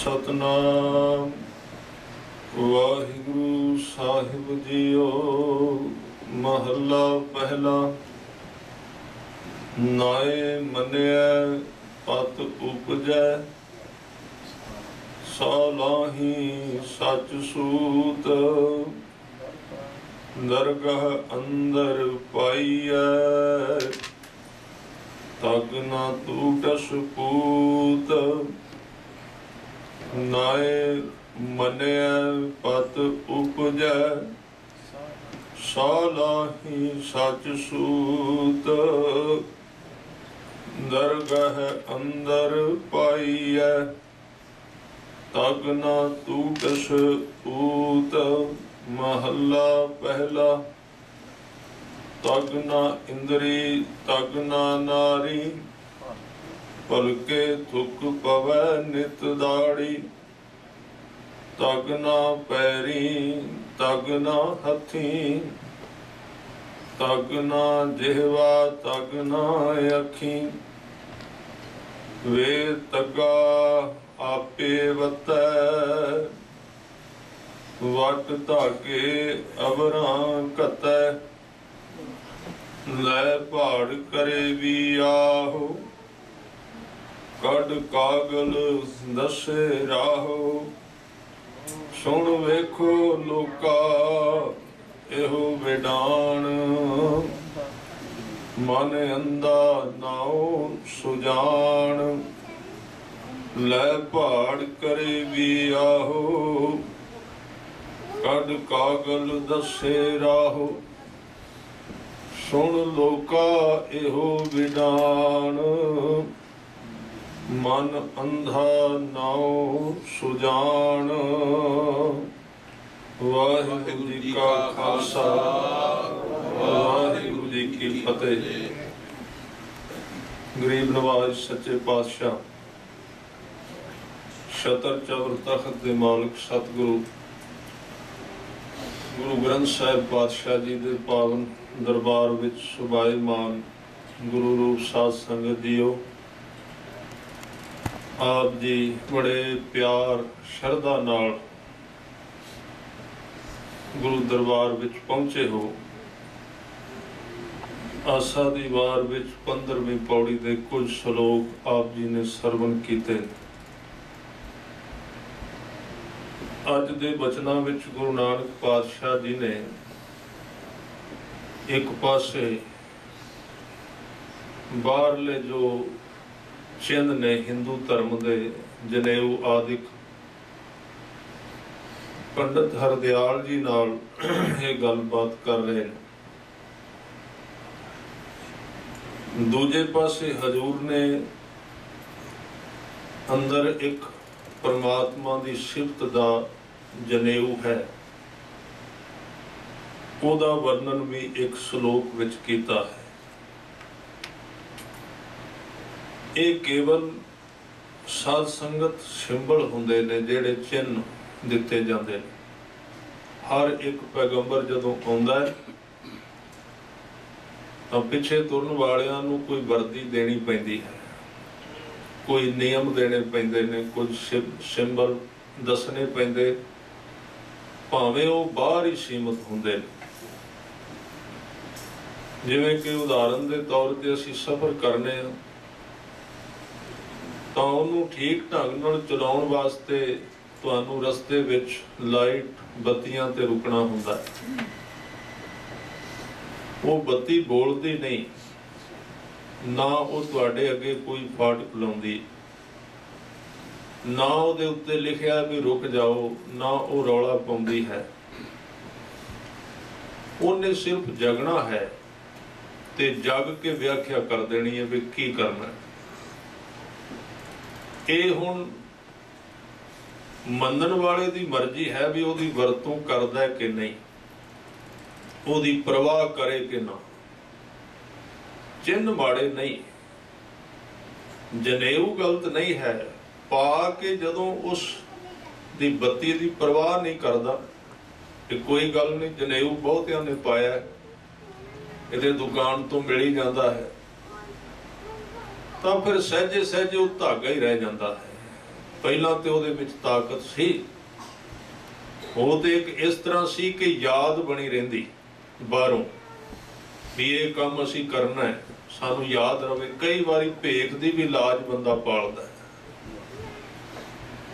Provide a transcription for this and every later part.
सतनाम वाहिगुरु साहिब जीओ। महला पहला। नाए मनिया पत उपजै, सालाही सच सूत। दरगाह अंदर पाइयै, तग न टूटस पूत। नाए मनिया पत उपजै, सालाही सच सूत। दरगाह अंदर पाइयै, तग न टूटस पूत। महला पहला। तग न इंद्री तग न नारी, पलके थुक पवै नित दाड़ी। तग न पैरी तग न हथी, तग न जिहवा तग न अखी। वे तगा आपे वतै, वट धागे अवरां कतै। लै पहाड़ करे भी आहो, कड कागल दसे राहो। सुन वेखो लोका एहो विडान, मन अंधा नाओ सुजान। लै पहाड़ करे भी आहो, कड कागल दसे राहो। सुन लोका एहो विडान, मन अंधा नाओ सुजान। वाहिगुरु जी का खालसा, वाहिगुरु जी की फतेह। गरीब नवाज सच्चे पातशाह, छतर चवर तखत दे मालिक सतगुरु गुरु ग्रंथ साहिब पातशाह जी दे पावन दरबार विच सुभाईमान गुरु रूप साध संगत जीओ। आप जी बड़े प्यार शरधा नाल गुरु दरबार विच पहुंचे हो। आसा दी वार विच 15वीं पौड़ी दे कुछ श्लोक आप जी ने सरवण कीते। अज दे बचनां विच गुरु नानक पातशाह जी ने एक पासे बाहरले जो चिन्ह ने हिंदू धर्म दे जनेऊ आदिक पंडित हरदयाल जी नाल ये गलबात कर रहे हैं। दूजे पासे हजूर ने अंदर एक परमात्मा दी सिफत दा जनेऊ है, ओदा वर्णन भी एक श्लोक विच कीता है। ये केवल साध संगत सिंबल हुंदे ने जिहड़े चिन्ह दिते जांदे ने। हर एक पैगंबर जदों आउंदा है तां पिछे तुरन वालियां नूं कोई वर्दी देनी पैंदी है, कोई नियम देने पैंदे ने, कुछ सिंबल दसने पैंदे, भावें वो बाहर ही सीमित हुंदे ने। जिवें कि उदाहरण के तौर पर असीं सफर करने तां उहनूं ठीक ढंग नाल चलाउण वास्ते तुहानूं रस्ते विच लाइट बत्तियां ते रुकना हुंदा है। वो बत्ती बोलदी नहीं, ना वो तुहाडे अगे कोई फाटक लाउंदी, ना उहदे उत्ते लिखिया भी रुक जाओ, ना वो रौला पाउंदी है। उन्हें सिर्फ जगना है ते जग के व्याख्या कर देनी है भी की करना है। ये हुण मनन वाले दी मर्जी है भी ओदी वरतों करदा है कि नहीं, ओदी परवाह करे कि ना। चिन्ह माड़े नहीं, जनेऊ गलत नहीं है, पा के जदों उस दी बत्ती दी परवाह नहीं करदा कि कोई गल नहीं, जनेऊ बहुतियां ने पाया, इहदे दुकान तो मिल ही जाता है, तो फिर सहजे सहजे वो धागा ही रह जाता है। ਪਹਿਲਾਂ ਤੇ ਉਹਦੇ ਵਿੱਚ ਤਾਕਤ ਸੀ, ਉਹ ਤੇ ਇੱਕ ਇਸ ਤਰ੍ਹਾਂ ਸੀ ਕਿ ਯਾਦ ਬਣੀ ਰਹਿੰਦੀ ਬਾਹਰੋਂ ਵੀ ਇਹ ਕੰਮ ਅਸੀਂ ਕਰਨਾ ਹੈ, ਸਾਨੂੰ ਯਾਦ ਰਵੇ। ਕਈ ਵਾਰੀ ਭੇਖ ਦੀ ਵੀ ਲਾਜ ਬੰਦਾ ਪਾਲਦਾ।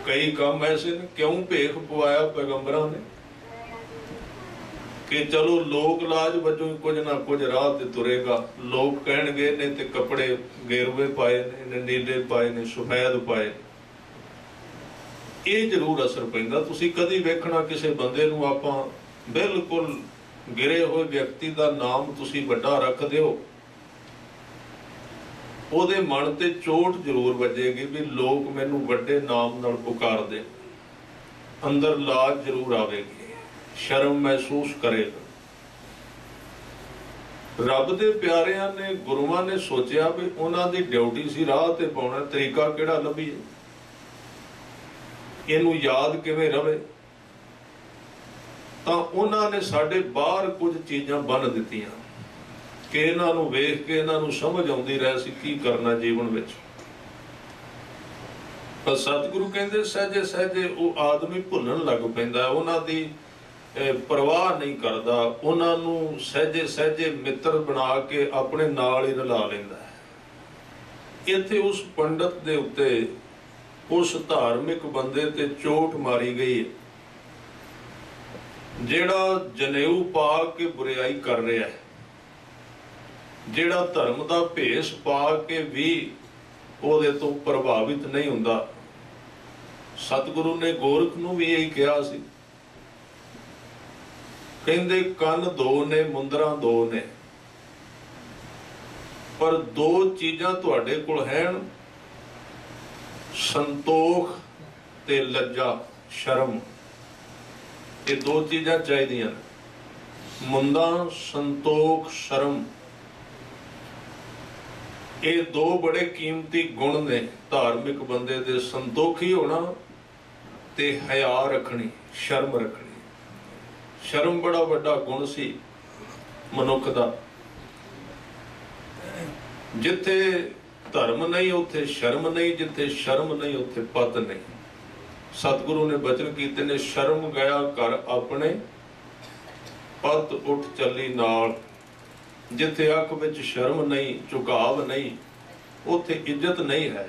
ਕਈ ਕੰਮ ਐਸੇ ਨੇ, ਕਿਉਂ ਭੇਖ ਪਵਾਇਆ ਪੈਗੰਬਰਾਂ ਨੇ ਕਿ ਚਲੋ ਲੋਕ ਲਾਜ ਵਜੋਂ ਕੁਝ ਨਾ ਕੁਝ ਰਾਹ ਤੇ ਤੁਰੇਗਾ। ਲੋਕ ਕਹਿਣਗੇ ਨੇ ਤੇ ਕੱਪੜੇ ਗੇਰਵੇ ਪਾਏ ਨੇ, ਨੀਲੇ ਪਾਏ ਨੇ, ਸਫੈਦ ਪਾਏ, ਇਹ ਜ਼ਰੂਰ ਅਸਰ ਪੈਂਦਾ। ਤੁਸੀਂ ਕਦੀ ਵੇਖਣਾ ਕਿਸੇ ਬੰਦੇ ਨੂੰ ਆਪਾਂ ਬਿਲਕੁਲ ਗਿਰੇ ਹੋਏ ਵਿਅਕਤੀ ਦਾ ਨਾਮ ਤੁਸੀਂ ਵੱਡਾ ਰੱਖ ਦਿਓ, ਉਹਦੇ ਮਨ ਤੇ ਚੋਟ ਜ਼ਰੂਰ ਵੱਜੇਗੀ ਵੀ ਲੋਕ ਮੈਨੂੰ ਵੱਡੇ ਨਾਮ ਨਾਲ ਪੁਕਾਰਦੇ, ਅੰਦਰ ਲਾਜ ਜ਼ਰੂਰ ਆਵੇਗੀ, ਸ਼ਰਮ ਮਹਿਸੂਸ ਕਰੇਗਾ। ਰੱਬ ਦੇ ਪਿਆਰਿਆਂ ਨੇ, ਗੁਰੂਆਂ ਨੇ ਸੋਚਿਆ ਵੀ ਉਹਨਾਂ ਦੀ ਡਿਊਟੀ ਸੀ ਰਾਹ ਤੇ ਪਾਉਣਾ, ਤਰੀਕਾ ਕਿਹੜਾ ਲੱਭੀਏ, ਇਹਨੂੰ ਯਾਦ ਕਿਵੇਂ ਰਵੇ। ਤਾਂ ਉਹਨਾਂ ਨੇ ਸਾਡੇ ਬਾਹਰ ਕੁਝ ਚੀਜ਼ਾਂ ਬੰਨ ਦਿੱਤੀਆਂ ਕਿ ਇਹਨਾਂ ਨੂੰ ਵੇਖ ਕੇ ਇਹਨਾਂ ਨੂੰ ਸਮਝ ਆਉਂਦੀ ਰਹਿ ਸੀ ਕੀ ਕਰਨਾ ਜੀਵਨ ਵਿੱਚ। ਪਰ ਸਤਿਗੁਰੂ ਕਹਿੰਦੇ ਸਹਿਜੇ ਸਹਿਜੇ ਉਹ ਆਦਮੀ ਭੁੱਲਣ ਲੱਗ ਪੈਂਦਾ, ਉਹਨਾਂ ਦੀ ਪਰਵਾਹ ਨਹੀਂ ਕਰਦਾ, ਉਹਨਾਂ ਨੂੰ ਸਹਿਜੇ ਸਹਿਜੇ ਮਿੱਤਰ ਬਣਾ ਕੇ ਆਪਣੇ ਨਾਲ ਹੀ ਰਲਾ ਲੈਂਦਾ ਹੈ। ਇੱਥੇ ਉਸ ਪੰਡਤ ਦੇ ਉੱਤੇ, ਉਸ ਧਾਰਮਿਕ ਬੰਦੇ ਤੇ ਚੋਟ ਮਾਰੀ ਗਈ ਹੈ ਜਿਹੜਾ ਜਨੇਊ ਪਾ ਕੇ ਬੁਰਾਈ ਕਰ ਰਿਹਾ ਹੈ, ਜਿਹੜਾ ਧਰਮ ਦਾ ਭੇਸ ਪਾ ਕੇ ਵੀ ਉਹਦੇ ਤੋਂ ਪ੍ਰਭਾਵਿਤ ਨਹੀਂ ਹੁੰਦਾ। ਸਤਿਗੁਰੂ ਨੇ ਗੋਰਖ ਨੂੰ ਵੀ ਇਹੀ ਕਿਹਾ ਸੀ, ਕਹਿੰਦੇ ਕੰਨ ਦੋ ਨੇ, ਮੁੰਦਰਾਂ ਦੋ ਨੇ, ਪਰ ਦੋ ਚੀਜ਼ਾਂ ਤੁਹਾਡੇ ਕੋਲ ਹਨ, ਸੰਤੋਖ ਤੇ ਲੱਜਾ, ਸ਼ਰਮ। ਇਹ ਦੋ ਚੀਜ਼ਾਂ ਚਾਹੀਦੀਆਂ ਨੇ, ਮੁੰਦਾਂ, ਸੰਤੋਖ, ਸ਼ਰਮ। ਇਹ ਦੋ ਬੜੇ ਕੀਮਤੀ ਗੁਣ ਨੇ ਧਾਰਮਿਕ ਬੰਦੇ ਦੇ, ਸੰਤੋਖੀ ਹੋਣਾ ਤੇ ਹਯਾ ਰੱਖਣੀ, ਸ਼ਰਮ ਰੱਖਣੀ। ਸ਼ਰਮ ਬੜਾ ਵੱਡਾ ਗੁਣ ਸੀ ਮਨੁੱਖ ਦਾ। ਜਿੱਥੇ ਧਰਮ ਨਹੀਂ ਉੱਥੇ ਸ਼ਰਮ ਨਹੀਂ, ਜਿੱਥੇ ਸ਼ਰਮ ਨਹੀਂ ਉੱਥੇ ਪਤ ਨਹੀਂ। ਸਤਿਗੁਰੂ ਨੇ ਬਚਨ ਕੀਤੇ ਨੇ, ਸ਼ਰਮ ਗਿਆ ਘਰ ਆਪਣੇ, ਪਤ ਉੱਠ ਚੱਲੀ ਨਾਲ। ਜਿੱਥੇ ਅੱਖ ਵਿੱਚ ਸ਼ਰਮ ਨਹੀਂ, ਝੁਕਾਵ ਨਹੀਂ, ਉੱਥੇ ਇੱਜ਼ਤ ਨਹੀਂ ਹੈ।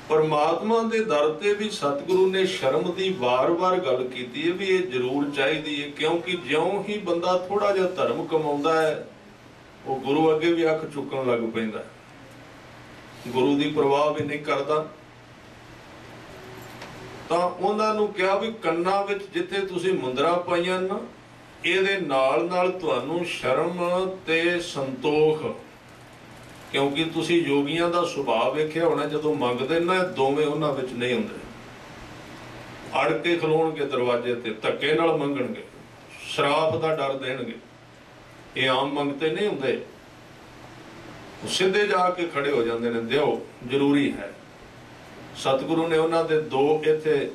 ਪਰਮਾਤਮਾ ਦੇ ਦਰ ਤੇ ਵੀ ਸਤਿਗੁਰੂ ਨੇ ਸ਼ਰਮ ਦੀ ਵਾਰ-ਵਾਰ ਗੱਲ ਕੀਤੀ ਹੈ ਵੀ ਇਹ ਜ਼ਰੂਰ ਚਾਹੀਦੀ ਹੈ, ਕਿਉਂਕਿ ਜਿਉਂ ਹੀ ਬੰਦਾ ਥੋੜਾ ਜਿਹਾ ਧਰਮ ਕਮਾਉਂਦਾ ਹੈ, ਉਹ ਗੁਰੂ ਅੱਗੇ ਵੀ ਅੱਖ ਚੁੱਕਣ ਲੱਗ ਪੈਂਦਾ, ਗੁਰੂ ਦੀ ਪਰਵਾਹ ਵੀ ਨਹੀਂ ਕਰਦਾ। ਤਾਂ ਉਹਨਾਂ ਨੂੰ ਕਿਹਾ ਵੀ ਕੰਨਾਂ ਵਿੱਚ ਜਿੱਥੇ ਤੁਸੀਂ ਮੁੰਦਰਾਂ ਪਾਈਆਂ ਨਾ, ਇਹਦੇ ਨਾਲ ਨਾਲ ਤੁਹਾਨੂੰ ਸ਼ਰਮ ਤੇ ਸੰਤੋਖ, ਕਿਉਂਕਿ ਤੁਸੀਂ ਯੋਗੀਆਂ ਦਾ ਸੁਭਾਅ ਵੇਖਿਆ ਹੋਣਾ, ਜਦੋਂ ਮੰਗਦੇ ਨਾ ਦੋਵੇਂ ਉਹਨਾਂ ਵਿੱਚ ਨਹੀਂ ਹੁੰਦੇ, ਅੜ ਕੇ ਖਲੋਣਗੇ ਦਰਵਾਜ਼ੇ ਤੇ, ਧੱਕੇ ਨਾਲ ਮੰਗਣਗੇ, ਸ਼ਰਾਪ ਦਾ ਡਰ ਦੇਣਗੇ। ਇਹ ਆਮ ਮੰਗਤੇ ਨਹੀਂ ਹੁੰਦੇ, ਸਿੱਧੇ ਜਾ ਕੇ ਖੜੇ ਹੋ ਜਾਂਦੇ ਨੇ, ਦਿਓ ਜ਼ਰੂਰੀ ਹੈ। ਸਤਿਗੁਰੂ ਨੇ ਉਹਨਾਂ ਦੇ ਦੋ ਇੱਥੇ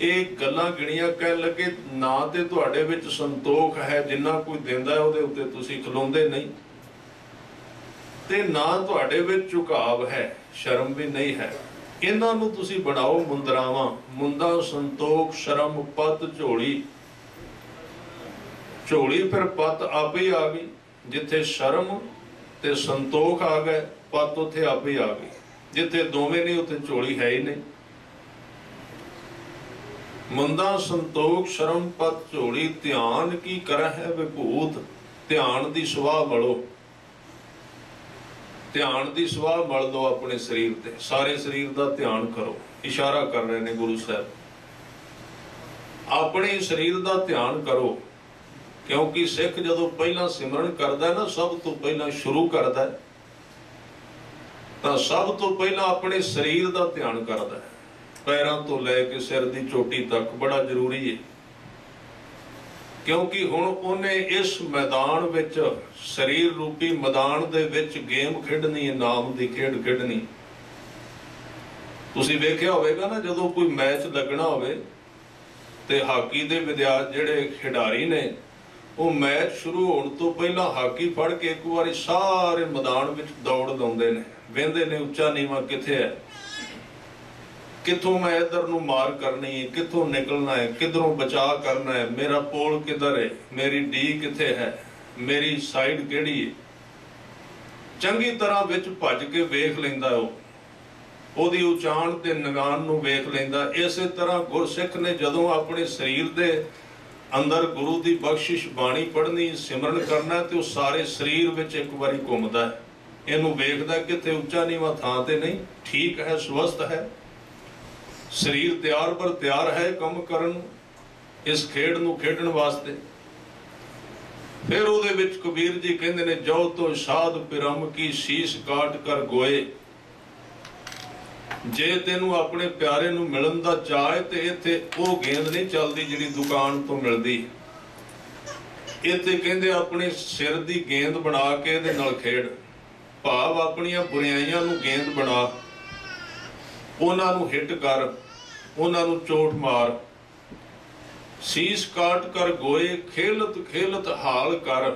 ਇਹ ਗੱਲਾਂ ਗਿਣੀਆਂ, ਕਹਿਣ ਲੱਗੇ ਨਾ ਤੇ ਤੁਹਾਡੇ ਵਿੱਚ ਸੰਤੋਖ ਹੈ, ਜਿੰਨਾ ਕੋਈ ਦਿੰਦਾ ਉਹਦੇ ਉੱਤੇ ਤੁਸੀਂ ਖਲੋਂਦੇ ਨਹੀਂ, ਤੇ ਨਾ ਤੁਹਾਡੇ ਵਿੱਚ ਝੁਕਾਵ ਹੈ, ਸ਼ਰਮ ਵੀ ਨਹੀਂ ਹੈ। ਇਹਨਾਂ ਨੂੰ ਤੁਸੀਂ ਬਣਾਓ ਮੁੰਦਰਾਵਾਂ, ਮੁੰਦਾ, ਸੰਤੋਖ, ਸ਼ਰਮ, ਪਤ, ਝੋਲੀ। ਝੋਲੀ ਫਿਰ ਪਤ ਆਪੇ ਹੀ ਆ ਗਈ, ਜਿੱਥੇ ਸ਼ਰਮ ਤੇ ਸੰਤੋਖ ਆ ਗਏ, ਪਤ ਉੱਥੇ ਆਪੇ ਹੀ ਆ ਗਈ। ਜਿੱਥੇ ਦੋਵੇਂ ਨਹੀਂ ਉੱਥੇ ਝੋਲੀ ਹੈ ਹੀ ਨਹੀਂ। ਮੁੰਦਾ, ਸੰਤੋਖ, ਸ਼ਰਮ, ਪਤ, ਝੋਲੀ। ਧਿਆਨ ਕੀ ਕਰਹਿ ਵਿਭੂਤ, ਧਿਆਨ ਦੀ ਸੁਆਹ ਮਲੋ, ਧਿਆਨ ਦੀ ਸੁਆਹ ਮਲ ਦੋ ਆਪਣੇ ਸਰੀਰ ਤੇ, ਸਾਰੇ ਸਰੀਰ ਦਾ ਧਿਆਨ ਕਰੋ। ਇਸ਼ਾਰਾ ਕਰ ਰਹੇ ਨੇ ਗੁਰੂ ਸਾਹਿਬ, ਆਪਣੇ ਸਰੀਰ ਦਾ ਧਿਆਨ ਕਰੋ, ਕਿਉਂਕਿ ਸਿੱਖ ਜਦੋਂ ਪਹਿਲਾਂ ਸਿਮਰਨ ਕਰਦਾ ਨਾ, ਸਭ ਤੋਂ ਪਹਿਲਾਂ ਸ਼ੁਰੂ ਕਰਦਾ, ਤਾਂ ਸਭ ਤੋਂ ਪਹਿਲਾਂ ਆਪਣੇ ਸਰੀਰ ਦਾ ਧਿਆਨ ਕਰਦਾ, ਪੈਰਾਂ ਤੋਂ ਲੈ ਕੇ ਸਿਰ ਦੀ ਚੋਟੀ ਤੱਕ। ਬੜਾ ਜ਼ਰੂਰੀ ਹੈ, ਕਿਉਂਕਿ ਹੁਣ ਉਹਨੇ ਇਸ ਮੈਦਾਨ ਵਿੱਚ, ਸਰੀਰ ਰੂਪੀ ਮੈਦਾਨ ਦੇ ਵਿੱਚ ਗੇਮ ਖੇਡਣੀ ਹੈ, ਨਾਮ ਦੀ ਖੇਡ ਖੇਡਣੀ। ਤੁਸੀਂ ਵੇਖਿਆ ਹੋਵੇਗਾ ਨਾ, ਜਦੋਂ ਕੋਈ ਮੈਚ ਲੱਗਣਾ ਹੋਵੇ ਤੇ ਹਾਕੀ ਦੇ ਜਿਹੜੇ ਖਿਡਾਰੀ ਨੇ, ਉਹ ਮੈਚ ਸ਼ੁਰੂ ਹੋਣ ਤੋਂ ਪਹਿਲਾਂ ਹਾਕੀ ਫੜ ਕੇ ਇੱਕ ਵਾਰੀ ਸਾਰੇ ਮੈਦਾਨ ਵਿੱਚ ਦੌੜ ਲਾਉਂਦੇ ਨੇ, ਵੇਂਦੇ ਨੇ ਉੱਚਾ ਨੀਵਾਂ ਕਿੱਥੇ ਹੈ, किथों मैं इधर नूं मार करनी है, किथों निकलना है, किधरों बचाव करना है, मेरा पोल किधर है, मेरी डी किथे है, मेरी साइड किहड़ी है, चंगी तरह विच भज के वेख लैंदा ओहदी उचाण ते निगान नूं वेख लैंदा। इसे तरह गुरसिख ने जदों अपने शरीर दे अंदर गुरु की बख्शिश बाणी पढ़नी सिमरन करना तो सारे शरीर विच एक बारी घुमदा है। इनू वेखदा किथे उच्चा नीवा थां ते नहीं, ठीक है, स्वस्थ है, शरीर तैयार पर तैयार है कम करन इस खेड नूं खेडण वास्ते। फिर उहदे विच कबीर जी कहंदे ने जो तो साध पिरम की शीश काट कर गोए। जे तेनू अपने प्यारे नूं मिलन दा चाहे ते इत्थे ओह गेंद नहीं चलदी जिहड़ी दुकान तो मिलदी। इत्थे कहंदे अपने सिर दी गेंद बना के इहदे नाल खेड, भाव अपनियां बुराइयां नूं गेंद बना, उन्हां नूं हिट कर, उन्हां नूं चोट मार। शीश काट कर गोए खेलत खेलत हाल कर।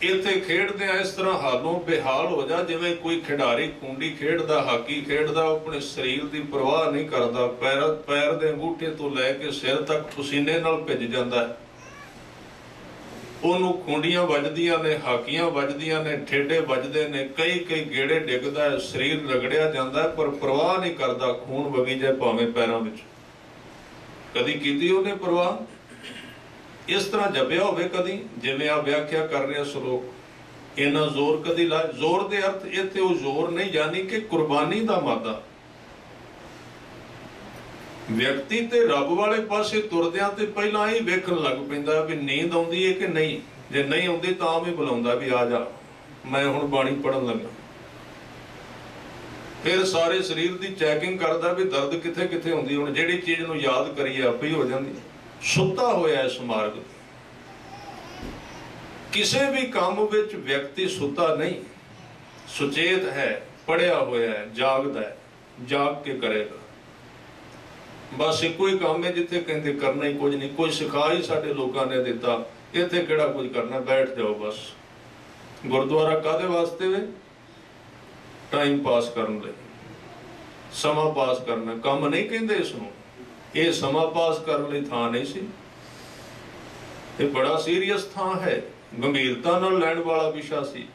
इत्थे खेडदे इस तरह हालों बेहाल हो जा जिवें कोई खिडारी कुंडी खेडदा, हाकी खेडदा, अपने शरीर की परवाह नहीं करता, पैर दे अंगूठे तो लैके सिर तक पसीने नाल भिज जांदा है। ਉਹਨੂੰ ਖੁੰਡੀਆਂ ਵੱਜਦੀਆਂ ਨੇ, ਹਾਕੀਆਂ ਵੱਜਦੀਆਂ ਨੇ, ਠੇਡੇ ਵੱਜਦੇ ਨੇ, ਕਈ ਕਈ ਗੇੜੇ ਡਿੱਗਦਾ ਹੈ, ਸਰੀਰ ਰਗੜਿਆ ਜਾਂਦਾ ਹੈ, ਪਰ ਪਰਵਾਹ ਨਹੀਂ ਕਰਦਾ, ਖੂਨ ਵਗੀ ਜਾਏ ਭਾਵੇਂ ਪੈਰਾਂ ਵਿੱਚ। ਕਦੀ ਕੀਤੀ ਉਹਨੇ ਪਰਵਾਹ? ਇਸ ਤਰ੍ਹਾਂ ਜਪਿਆ ਹੋਵੇ ਕਦੀ ਜਿਵੇਂ ਆ ਵਿਆਖਿਆ ਕਰ ਰਿਹਾ ਸ਼ਲੋਕ? ਇੰਨਾ ਜ਼ੋਰ ਕਦੀ ਲਾ? ਜ਼ੋਰ ਦੇ ਅਰਥ ਇੱਥੇ ਉਹ ਜ਼ੋਰ ਨਹੀਂ, ਯਾਨੀ ਕਿ ਕੁਰਬਾਨੀ ਦਾ ਮਾਦਾ। ਵਿਅਕਤੀ ਤੇ ਰੱਬ ਵਾਲੇ ਪਾਸੇ ਤੁਰਦਿਆਂ ਤੇ ਪਹਿਲਾਂ ਇਹ ਵੇਖਣ ਲੱਗ ਪੈਂਦਾ ਵੀ ਨੀਂਦ ਆਉਂਦੀ ਹੈ ਕਿ ਨਹੀਂ। ਜੇ ਨਹੀਂ ਆਉਂਦੀ ਤਾਂ ਵੀ ਬੁਲਾਉਂਦਾ ਵੀ ਆ ਜਾ, ਮੈਂ ਹੁਣ ਬਾਣੀ ਪੜਨ ਲੱਗਾ। ਫਿਰ ਸਾਰੇ ਸਰੀਰ ਦੀ ਚੈਕਿੰਗ ਕਰਦਾ ਵੀ ਦਰਦ ਕਿੱਥੇ ਕਿੱਥੇ ਹੁੰਦੀ। ਹੁਣ ਜਿਹੜੀ ਚੀਜ਼ ਨੂੰ ਯਾਦ ਕਰੀਏ ਆਪੇ ਹੀ ਹੋ ਜਾਂਦੀ। ਸੁੱਤਾ ਹੋਇਆ ਇਸ ਮਾਰਗ। ਕਿਸੇ ਵੀ ਕੰਮ ਵਿੱਚ ਵਿਅਕਤੀ ਸੁੱਤਾ ਨਹੀਂ, ਸੁਚੇਤ ਹੈ, ਪੜਿਆ ਹੋਇਆ ਹੈ, ਜਾਗਦਾ ਹੈ, ਜਾਗ ਕੇ ਕਰੇਗਾ। बस एको ही काम है जिथे कहते करना ही कुछ नहीं। कोई सिखा ही साडे लोगों ने दिता, इत्थे किहड़ा कुछ करना, बैठ जाओ बस। गुरुद्वारा काहदे वास्ते वे? टाइम पास करने लई, समा पास करना। काम नहीं कहते इसनूं, ये समा पास करने लई थां नहीं सी। ये बड़ा सीरियस थां है, गंभीरता नाल लैण वाला विशा सी।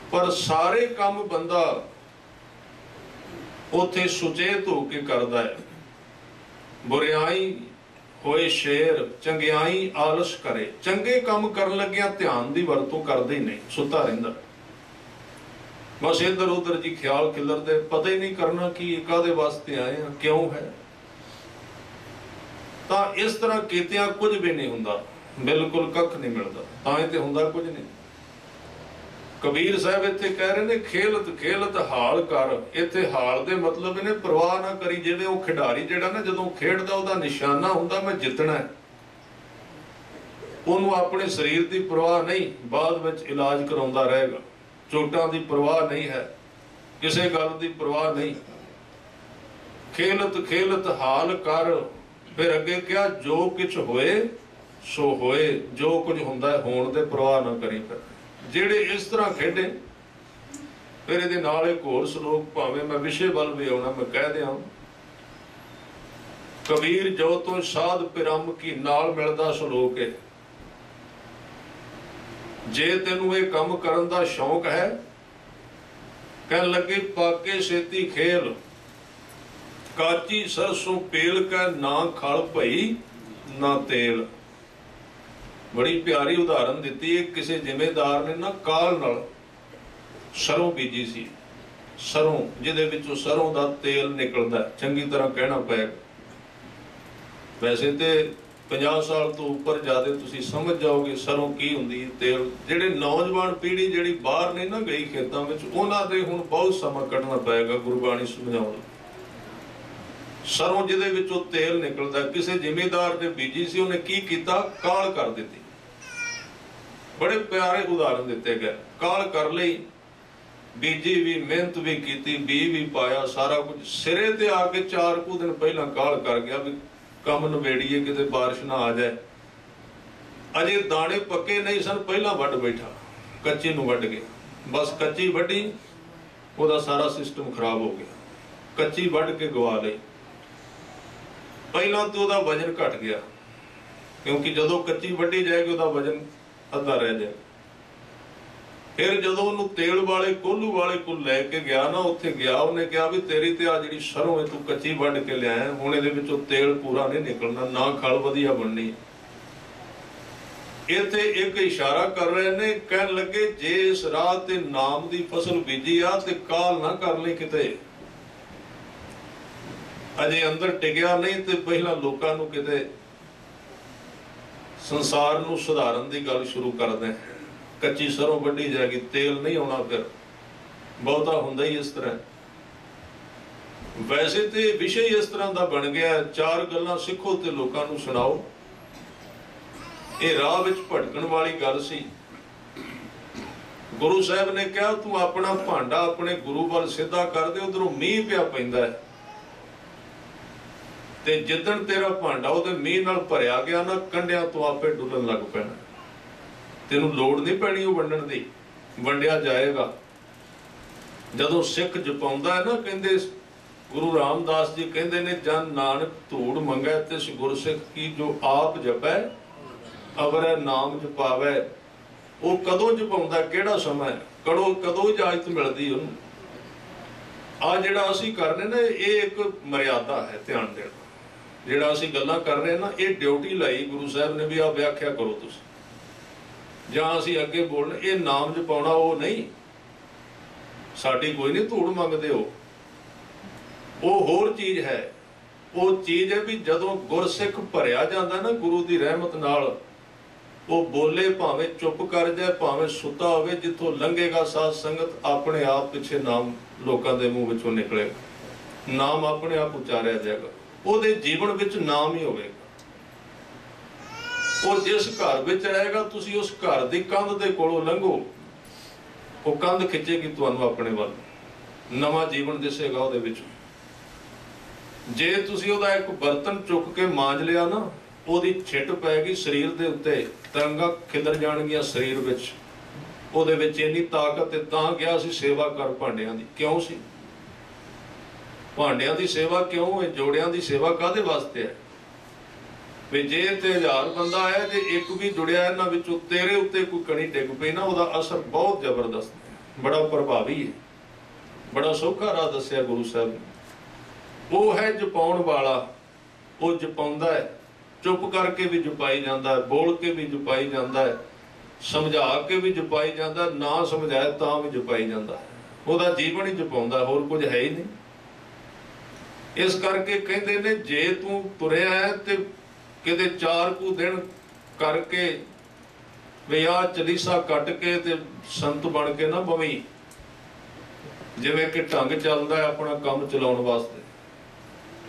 पर सारे काम बंदा उथे सुचेत होके करदा है। बुरियाई होए शेर, चंगियाई आलस करे। चंगे काम करन लग्या ध्यान दी वरतों करदे ही नहीं, सुता रहिंदा। बस इधर उधर जी ख्याल खिलरदे, पता ही नहीं करना कि काहदे वास्ते आए हैं, क्यों है। तां इस तरह कीतियां कुछ भी नहीं हुंदा, बिल्कुल कख नहीं मिलदा, तां ते हुंदा कुछ नहीं। कबीर साहब इत्थे कह रहे ने खेलत खेलत हाल कर। इत्थे हाल दे मतलब इन्हें परवाह ना करी। जिवें वो खिडारी जिहड़ा ना जदों खेडदा उहदा निशाना हुंदा मैं जितना है, उहनूं अपने शरीर की परवाह नहीं, बाद विच इलाज कराउंदा रहेगा। चोटां की परवाह नहीं है, किसी गल की परवाह नहीं। खेलत खेलत हाल कर। फिर अगे क्या, जो कुछ होए सो होए, जो कुछ हुंदा होण दे परवाह ना करी। फिर ਜਿਹੜੇ ਇਸ ਤਰ੍ਹਾਂ ਖੇਡੇ। ਫਿਰ ਇਹਦੇ ਨਾਲ ਇੱਕ ਹੋਰ ਸ਼ਲੋਕ, ਭਾਵੇਂ ਮੈਂ ਵਿਸ਼ੇ ਵੱਲ ਵੀ ਆਉਣਾ, ਮੈਂ ਕਹਿ ਦਿਆਂ। ਕਬੀਰ ਜੋ ਤੋਂ ਸਾਧ ਪਿਰਮ ਕੀ ਨਾਲ ਮਿਲਦਾ ਸ਼ਲੋਕ ਹੈ। ਜੇ ਤੈਨੂੰ ਇਹ ਕੰਮ ਕਰਨ ਦਾ ਸ਼ੌਂਕ ਹੈ, ਕਹਿਣ ਲੱਗੇ ਪਾਕੇ ਛੇਤੀ ਖੇਲ। ਕਾਚੀ ਸਰਸੋਂ ਪੇਲ ਕੈ ਨਾ ਖਲ ਭਈ ਨਾ ਤੇਲ। बड़ी प्यारी उदाहरण दी है। किसी जिम्मेदार ने ना काल नाल सरों बीजी सी, सरों जिहदे विचों सरों दा तेल निकलदा, चंगी तरह कहना पेगा। वैसे तो 50 साल तो उपर जाते तुसीं समझ जाओगे सरों की हुंदी है, तेल। जिहड़े नौजवान पीढ़ी जिहड़ी बाहर नहीं ना गई खेतों में, उन्हां दे हुण बहुत समा कढना पेगा गुरबाणी समझाउण। सरों जिहदे विचों तेल निकलदा, किसी जिम्मेदार ने बीजी सी, उन्हें की कीता, काल कर दित्ती। बड़े प्यारे उदाहरण दिते गए। काल कर लई, बीजी भी, मेहनत भी की, बी भी पाया, सारा कुछ सिरे ते आके 4 कुछ दिन पहला काल कर गया भी काम नवेड़िए, किते बारिश ना आ जाए। अजे दाने पक्के नहीं सन, पहला वड बैठा, कच्ची नूं वड गया। बस कच्ची वड्डी, उहदा सारा सिस्टम खराब हो गया। ਕੱਚੀ ਵੱਢ ਕੇ ਗਵਾ ਲਈ। ਪਹਿਲਾਂ तो ਉਹਦਾ ਵਜਨ ਘਟ ਗਿਆ, ਕਿਉਂਕਿ ਜਦੋਂ ਕੱਚੀ ਵੱਢੀ ਜਾਏਗੀ ਉਹਦਾ ਵਜਨ ਅੱਧਾ ਰਹਿ ਜਾਏ। ਫਿਰ ਜਦੋਂ ਉਹਨੂੰ ਤੇਲ ਵਾਲੇ ਕੋਹਲੂ ਵਾਲੇ ਕੋਲ ਲੈ ਕੇ ਗਿਆ ਨਾ, ਉੱਥੇ ਗਿਆ, ਉਹਨੇ ਕਿਹਾ ਵੀ ਤੇਰੀ ਤੇ ਆ ਜਿਹੜੀ ਸਰੋਂ ਹੈ ਤੂੰ ਕੱਚੀ ਵੱਢ ਕੇ ਲਿਆਇਆ, ਹੁਣ ਇਹਦੇ ਵਿੱਚੋਂ ਤੇਲ ਪੂਰਾ ਨਹੀਂ ਨਿਕਲਣਾ, ਨਾ ਖਲ ਵਧੀਆ ਬਣਨੀ। ਇੱਥੇ ਇੱਕ ਇਸ਼ਾਰਾ ਕਰ ਰਹੇ ਨੇ, ਕਹਿਣ ਲੱਗੇ ਜੇ ਇਸ ਰਾਹ ਤੇ ਨਾਮ ਦੀ ਫਸਲ ਬੀਜੀ ਆ ਤੇ ਕਾਲ ਨਾ ਕਰ ਲਈ ਕਿਤੇ, ਅਜੇ ਅੰਦਰ ਟਿਕਿਆ ਨਹੀਂ ਤੇ ਪਹਿਲਾਂ ਲੋਕਾਂ ਨੂੰ ਕਿਤੇ ਸੰਸਾਰ ਨੂੰ ਸੁਧਾਰਨ ਦੀ ਗੱਲ ਸ਼ੁਰੂ ਕਰਦੇ। ਕੱਚੀ ਸਰੋਂ ਵੱਢੀ ਜਾਏਗੀ, ਤੇਲ ਨਹੀਂ ਆਉਣਾ, ਫਿਰ ਬਹੁਤਾ ਹੁੰਦਾ ਹੀ ਇਸ ਤਰ੍ਹਾਂ। ਵੈਸੇ ਤੇ ਵਿਸ਼ੇ ਇਸ ਤਰ੍ਹਾਂ ਦਾ ਬਣ ਗਿਆ, 4 ਗੱਲਾਂ ਸਿੱਖੋ ਤੇ ਲੋਕਾਂ ਨੂੰ ਸੁਣਾਓ। ਇਹ ਰਾਹ ਵਿੱਚ ਭਟਕਣ ਵਾਲੀ ਗੱਲ ਸੀ। ਗੁਰੂ ਸਾਹਿਬ ਨੇ ਕਿਹਾ ਤੂੰ ਆਪਣਾ ਭਾਂਡਾ ਆਪਣੇ ਗੁਰੂ ਵੱਲ ਸਿੱਧਾ ਕਰ ਦੇ, ਉਧਰੋਂ ਮੀਂਹ ਪਿਆ ਪੈਂਦਾ ਹੈ, ਤੇ ਜਿੱਦਣ ਤੇਰਾ ਭਾਂਡਾ ਉਹਦੇ ਮੀਂਹ ਨਾਲ ਭਰਿਆ ਗਿਆ ਨਾ, ਕੰਢਿਆਂ ਤੋਂ ਆਪੇ ਡੁੱਲਣ ਲੱਗ ਪੈਣਾ, ਤੈਨੂੰ ਲੋੜ ਨਹੀਂ ਪੈਣੀ ਉਹ ਵੰਡਣ ਦੀ, ਵੰਡਿਆ ਜਾਏਗਾ। ਜਦੋਂ ਸਿੱਖ ਜਪਾਉਂਦਾ ਹੈ ਨਾ, ਕਹਿੰਦੇ ਗੁਰੂ ਰਾਮਦਾਸ ਜੀ ਕਹਿੰਦੇ ਨੇ, ਜਨ ਨਾਨਕ ਧੂੜ ਮੰਗੈ ਤਿਸ ਗੁਰਸਿੱਖ ਕੀ, ਜੋ ਆਪ ਜਪੈ ਅਵਰੈ ਨਾਮ ਜਪਾਵੈ। ਉਹ ਕਦੋਂ ਜਪਾਉਂਦਾ, ਕਿਹੜਾ ਸਮਾਂ, ਕਦੋਂ ਇਜਾਜ਼ਤ ਮਿਲਦੀ ਉਹਨੂੰ। ਆ ਜਿਹੜਾ ਅਸੀਂ ਕਰਨੇ ਨਾ, ਇਹ ਇੱਕ ਮਰਿਆਦਾ ਹੈ, ਧਿਆਨ ਦੇਣਾ। ਜਿਹੜਾ ਅਸੀਂ ਗੱਲਾਂ ਕਰ ਰਹੇ ਨਾ, ਇਹ ਡਿਊਟੀ ਲਾਈ ਗੁਰੂ ਸਾਹਿਬ ਨੇ ਵੀ ਆ ਵਿਆਖਿਆ ਕਰੋ ਤੁਸੀਂ, ਜਾਂ ਅਸੀਂ ਅੱਗੇ ਬੋਲਣਾ। ਇਹ ਨਾਮ ਜਪਾਉਣਾ ਉਹ ਨਹੀਂ, ਸਾਡੀ ਕੋਈ ਨਹੀਂ ਧੂੜ ਮੰਗਦੇ ਹੋ, ਉਹ ਹੋਰ ਚੀਜ਼ ਹੈ। ਉਹ ਚੀਜ਼ ਹੈ ਵੀ ਜਦੋਂ ਗੁਰਸਿੱਖ ਭਰਿਆ ਜਾਂਦਾ ਨਾ ਗੁਰੂ ਦੀ ਰਹਿਮਤ ਨਾਲ, ਉਹ ਬੋਲੇ ਭਾਵੇਂ ਚੁੱਪ ਕਰ ਜਾਏ, ਭਾਵੇਂ ਸੁੱਤਾ ਹੋਵੇ, ਜਿੱਥੋਂ ਲੰਘੇਗਾ ਸਾਧ ਸੰਗਤ, ਆਪਣੇ ਆਪ ਪਿੱਛੇ ਨਾਮ ਲੋਕਾਂ ਦੇ ਮੂੰਹ ਵਿੱਚੋਂ ਨਿਕਲੇਗਾ, ਨਾਮ ਆਪਣੇ ਆਪ ਉਚਾਰਿਆ ਜਾਏਗਾ, ਉਹਦੇ ਜੀਵਨ ਵਿੱਚ ਨਾਮ ਹੀ ਹੋਵੇਗਾ। ਉਹ ਜਿਸ ਘਰ ਵਿੱਚ ਰਹੇਗਾ, ਤੁਸੀਂ ਉਸ ਘਰ ਦੀ ਕੰਧ ਦੇ ਕੋਲੋਂ ਲੰਘੋ, ਉਹ ਕੰਧ ਖਿੱਚੇਗੀ ਤੁਹਾਨੂੰ ਆਪਣੇ ਵੱਲ, ਨਵਾਂ ਜੀਵਨ ਦਿਸੇਗਾ ਉਹਦੇ ਵਿੱਚ। ਜੇ ਤੁਸੀਂ ਉਹਦਾ ਇੱਕ ਬਰਤਨ ਚੁੱਕ ਕੇ ਮਾਂਜ ਲਿਆ ਨਾ, ਉਹਦੀ ਛਿੱਟ ਪੈ ਗਈ ਸਰੀਰ ਦੇ ਉੱਤੇ, ਤਰੰਗਾਂ ਖਿਲਰ ਜਾਣਗੀਆਂ ਸਰੀਰ ਵਿੱਚ, ਉਹਦੇ ਵਿੱਚ ਇੰਨੀ ਤਾਕਤ। ਤੇ ਤਾਂ ਗਿਆ ਸੀ ਸੇਵਾ ਕਰ ਭਾਂਡਿਆਂ ਦੀ। ਕਿਉਂ ਸੀ ਭਾਂਡਿਆਂ ਦੀ ਸੇਵਾ? ਕਿਉਂ ਹੈ? ਜੋੜਿਆਂ ਦੀ ਸੇਵਾ ਕਾਹਦੇ ਵਾਸਤੇ ਹੈ? ਵੀ ਜੇ ਤੇ 1000 ਬੰਦਾ ਹੈ, ਜੇ ਇੱਕ ਵੀ ਜੁੜਿਆ ਇਹਨਾਂ ਵਿੱਚੋਂ, ਤੇਰੇ ਉੱਤੇ ਕੋਈ ਕਣੀ ਡਿੱਗ ਪਈ ਨਾ, ਉਹਦਾ ਅਸਰ ਬਹੁਤ ਜ਼ਬਰਦਸਤ ਹੈ, ਬੜਾ ਪ੍ਰਭਾਵੀ ਹੈ। ਬੜਾ ਸੌਖਾ ਰਾਹ ਦੱਸਿਆ ਗੁਰੂ ਸਾਹਿਬ ਨੇ। ਉਹ ਹੈ ਜਪਾਉਣ ਵਾਲਾ, ਉਹ ਜਪਾਉਂਦਾ ਹੈ, ਚੁੱਪ ਕਰਕੇ ਵੀ ਜਪਾਈ ਜਾਂਦਾ ਹੈ, ਬੋਲ ਕੇ ਵੀ ਜਪਾਈ ਜਾਂਦਾ ਹੈ, ਸਮਝਾ ਕੇ ਵੀ ਜਪਾਈ ਜਾਂਦਾ, ਨਾ ਸਮਝਾਏ ਤਾਂ ਵੀ ਜਪਾਈ ਜਾਂਦਾ। ਉਹਦਾ ਜੀਵਨ ਹੀ ਜਪਾਉਂਦਾ, ਹੋਰ ਕੁਝ ਹੈ ਹੀ ਨਹੀਂ। ਇਸ ਕਰਕੇ ਕਹਿੰਦੇ ਨੇ, ਜੇ ਤੂੰ ਤੁਰਿਆ ਹੈ ਤੇ ਕਿਤੇ 4 ਕੁ ਦਿਨ ਕਰਕੇ ਵੀ ਆਹ ਚਲੀਸਾ ਕੱਟ ਕੇ ਤੇ ਸੰਤ ਬਣ ਕੇ ਨਾ ਬਵੀਂ। ਜਿਵੇਂ ਕਿ ਢੰਗ ਚੱਲਦਾ ਹੈ ਆਪਣਾ ਕੰਮ ਚਲਾਉਣ ਵਾਸਤੇ।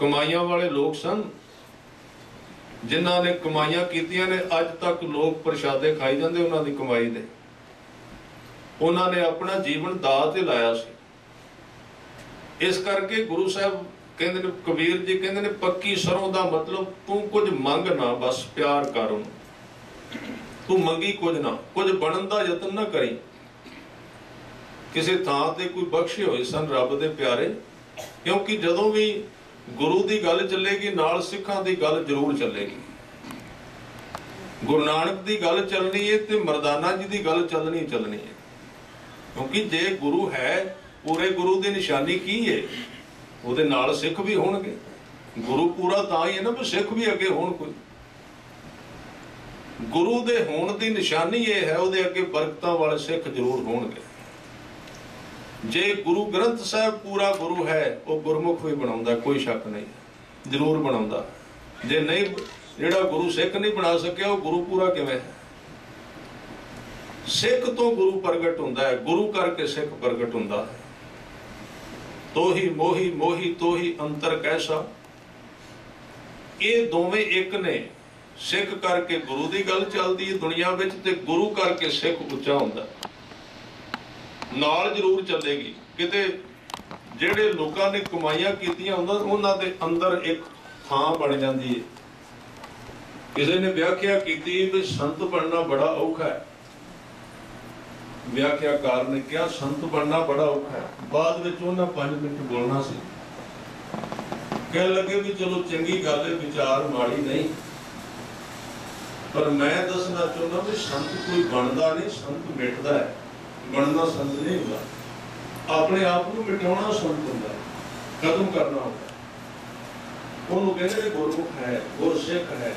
ਕਮਾਈਆਂ ਵਾਲੇ ਲੋਕ ਸਨ, ਜਿਨ੍ਹਾਂ ਨੇ ਕਮਾਈਆਂ ਕੀਤੀਆਂ ਨੇ, ਅੱਜ ਤੱਕ ਲੋਕ ਪ੍ਰਸ਼ਾਦੇ ਖਾਈ ਜਾਂਦੇ ਉਹਨਾਂ ਦੀ ਕਮਾਈ ਦੇ। ਉਹਨਾਂ ਨੇ ਆਪਣਾ ਜੀਵਨ ਦਾਅ ਤੇ ਲਾਇਆ ਸੀ। ਇਸ ਕਰਕੇ ਗੁਰੂ ਸਾਹਿਬ ਕਹਿੰਦੇ ਨੇ, ਕਬੀਰ ਜੀ ਕਹਿੰਦੇ ਨੇ, ਪੱਕੀ ਸਰੋਂ ਦਾ ਮਤਲਬ ਤੂੰ ਕੁਝ ਮੰਗ ਨਾ, ਬਸ ਪਿਆਰ ਕਰ ਉਹਨੂੰ। ਤੂੰ ਮੰਗੀ ਕੁਝ ਨਾ, ਕੁਝ ਬਣਨ ਦਾ ਯਤਨ ਨਾ ਕਰੀ। ਕਿਸੇ ਥਾਂ ਤੇ ਕੋਈ ਬਖਸ਼ੇ ਹੋਏ ਸਨ ਰੱਬ ਦੇ ਪਿਆਰੇ, ਕਿਉਂਕਿ ਜਦੋਂ ਵੀ ਗੁਰੂ ਦੀ ਗੱਲ ਚੱਲੇਗੀ, ਨਾਲ ਸਿੱਖਾਂ ਦੀ ਗੱਲ ਜ਼ਰੂਰ ਚੱਲੇਗੀ। ਗੁਰੂ ਨਾਨਕ ਦੀ ਗੱਲ ਚੱਲਣੀ ਹੈ ਤੇ ਮਰਦਾਨਾ ਜੀ ਦੀ ਗੱਲ ਚੱਲਣੀ ਹੈ। ਕਿਉਂਕਿ ਜੇ ਗੁਰੂ ਹੈ, ਪੂਰੇ ਗੁਰੂ ਦੀ ਨਿਸ਼ਾਨੀ ਕੀ ਹੈ? ਉਹਦੇ ਨਾਲ ਸਿੱਖ ਵੀ ਹੋਣਗੇ। ਗੁਰੂ ਪੂਰਾ ਤਾਂ ਹੀ ਹੈ ਨਾ ਵੀ ਸਿੱਖ ਵੀ ਅੱਗੇ ਹੋਣ। ਕੋਈ ਗੁਰੂ ਦੇ ਹੋਣ ਦੀ ਨਿਸ਼ਾਨੀ ਇਹ ਹੈ, ਉਹਦੇ ਅੱਗੇ ਬਰਕਤਾਂ ਵਾਲੇ ਸਿੱਖ ਜ਼ਰੂਰ ਹੋਣਗੇ। ਜੇ ਗੁਰੂ ਗ੍ਰੰਥ ਸਾਹਿਬ ਪੂਰਾ ਗੁਰੂ ਹੈ, ਉਹ ਗੁਰਮੁਖ ਵੀ ਬਣਾਉਂਦਾ, ਕੋਈ ਸ਼ੱਕ ਨਹੀਂ, ਜ਼ਰੂਰ ਬਣਾਉਂਦਾ। ਜੇ ਨਹੀਂ, ਜਿਹੜਾ ਗੁਰੂ ਸਿੱਖ ਨਹੀਂ ਬਣਾ ਸਕਿਆ, ਉਹ ਗੁਰੂ ਪੂਰਾ ਕਿਵੇਂ ਹੈ? ਸਿੱਖ ਤੋਂ ਗੁਰੂ ਪ੍ਰਗਟ ਹੁੰਦਾ ਹੈ, ਗੁਰੂ ਕਰਕੇ ਸਿੱਖ ਪ੍ਰਗਟ ਹੁੰਦਾ ਹੈ। ਤੋਹੀ ਮੋਹੀ, ਮੋਹੀ ਤੋਹੀ ਅੰਤਰ ਕੈਸਾ। ਇਹ ਦੋਵੇਂ ਇੱਕ ਨੇ। ਸਿੱਖ ਕਰਕੇ ਗੁਰੂ ਦੀ ਗੱਲ ਚੱਲਦੀ ਹੈ ਦੁਨੀਆ ਵਿੱਚ, ਤੇ ਗੁਰੂ ਕਰਕੇ ਸਿੱਖ ਉੱਚਾ ਹੁੰਦਾ। ਨਾਲ ਜ਼ਰੂਰ ਚੱਲੇਗੀ। ਕਿਤੇ ਜਿਹੜੇ ਲੋਕਾਂ ਨੇ ਕਮਾਈਆਂ ਕੀਤੀਆਂ ਉਹਨਾਂ ਦੇ ਅੰਦਰ ਇੱਕ ਥਾਂ ਬਣ ਜਾਂਦੀ ਹੈ। ਕਿਸੇ ਨੇ ਵਿਆਖਿਆ ਕੀਤੀ ਵੀ ਸੰਤ ਬਣਨਾ ਬੜਾ ਔਖਾ ਹੈ। ਵਿਆਖਿਆਕਾਰ ਨੇ ਕਿਹਾ ਸੰਤ ਬਣਨਾ ਬੜਾ ਔਖਾ ਹੈ। ਬਾਅਦ ਵਿੱਚ ਉਹਨਾਂ 5 ਮਿੰਟ ਬੋਲਣਾ ਸੀ, ਕਹਿਣ ਲੱਗੇ ਵੀ ਚਲੋ ਚੰਗੀ ਗੱਲ ਹੈ, ਵਿਚਾਰ ਮਾੜੀ ਨਹੀਂ, ਪਰ ਮੈਂ ਦੱਸਣਾ ਚਾਹੁੰਦਾ ਵੀ ਸੰਤ ਕੋਈ ਬਣਦਾ ਨਹੀਂ, ਸੰਤ ਮਿਟਦਾ ਹੈ। ਬਣਨਾ ਸੰਤ ਨਹੀਂ ਹੁੰਦਾ, ਆਪਣੇ ਆਪ ਨੂੰ ਮਿਟਾਉਣਾ ਸੰਤ ਹੁੰਦਾ, ਖਤਮ ਕਰਨਾ ਹੁੰਦਾ। ਉਹਨੂੰ ਕਹਿੰਦੇ ਨੇ ਗੁਰਮੁਖ ਹੈ, ਗੁਰਸਿੱਖ ਹੈ।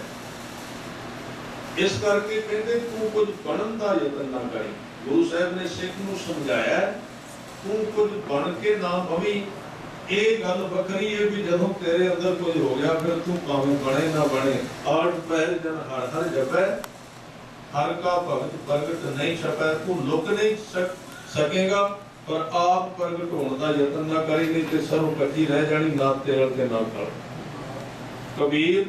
ਇਸ ਕਰਕੇ ਕਹਿੰਦੇ ਤੂੰ ਕੁਝ ਬਣਨ ਦਾ ਯਤਨ ਨਾ ਕਰੀ। ਗੁਰੂ ਸਾਹਿਬ ਨੇ ਸਿੱਖ ਨੂੰ ਸਮਝਾਇਆ ਤੂੰ ਕੁਝ ਬਣ ਕੇ ਨਾ ਬਵੀਂ। ਇਹ ਗੱਲ ਵੱਖਰੀ ਹੈ ਵੀ ਜਦੋਂ ਤੇਰੇ ਅੰਦਰ ਕੁਝ ਹੋ ਗਿਆ ਫਿਰ ਤੂੰ ਭਾਵੇਂ ਬਣੇ ਨਾ ਬਣੇ। ਆਠ ਪਹਿਰ ਜਨ ਹਰ ਹਰ ਜਪੈ, ਹਰ ਕਾ ਭਗਤ ਪ੍ਰਗਟ ਨਹੀਂ ਛਪੈ। ਤੂੰ ਲੁਕ ਨਹੀਂ ਸਕੇਗਾ ਪਰ ਆਪ ਪ੍ਰਗਟ ਹੋਣ ਦਾ ਯਤਨ ਨਾ ਕਰੀ, ਨਹੀਂ ਤੇ ਸਰੋਂ ਕੱਚੀ ਰਹਿ ਜਾਣੀ, ਨਾ ਤੇਲ ਤੇ ਨਾ ਖਲ। ਕਬੀਰ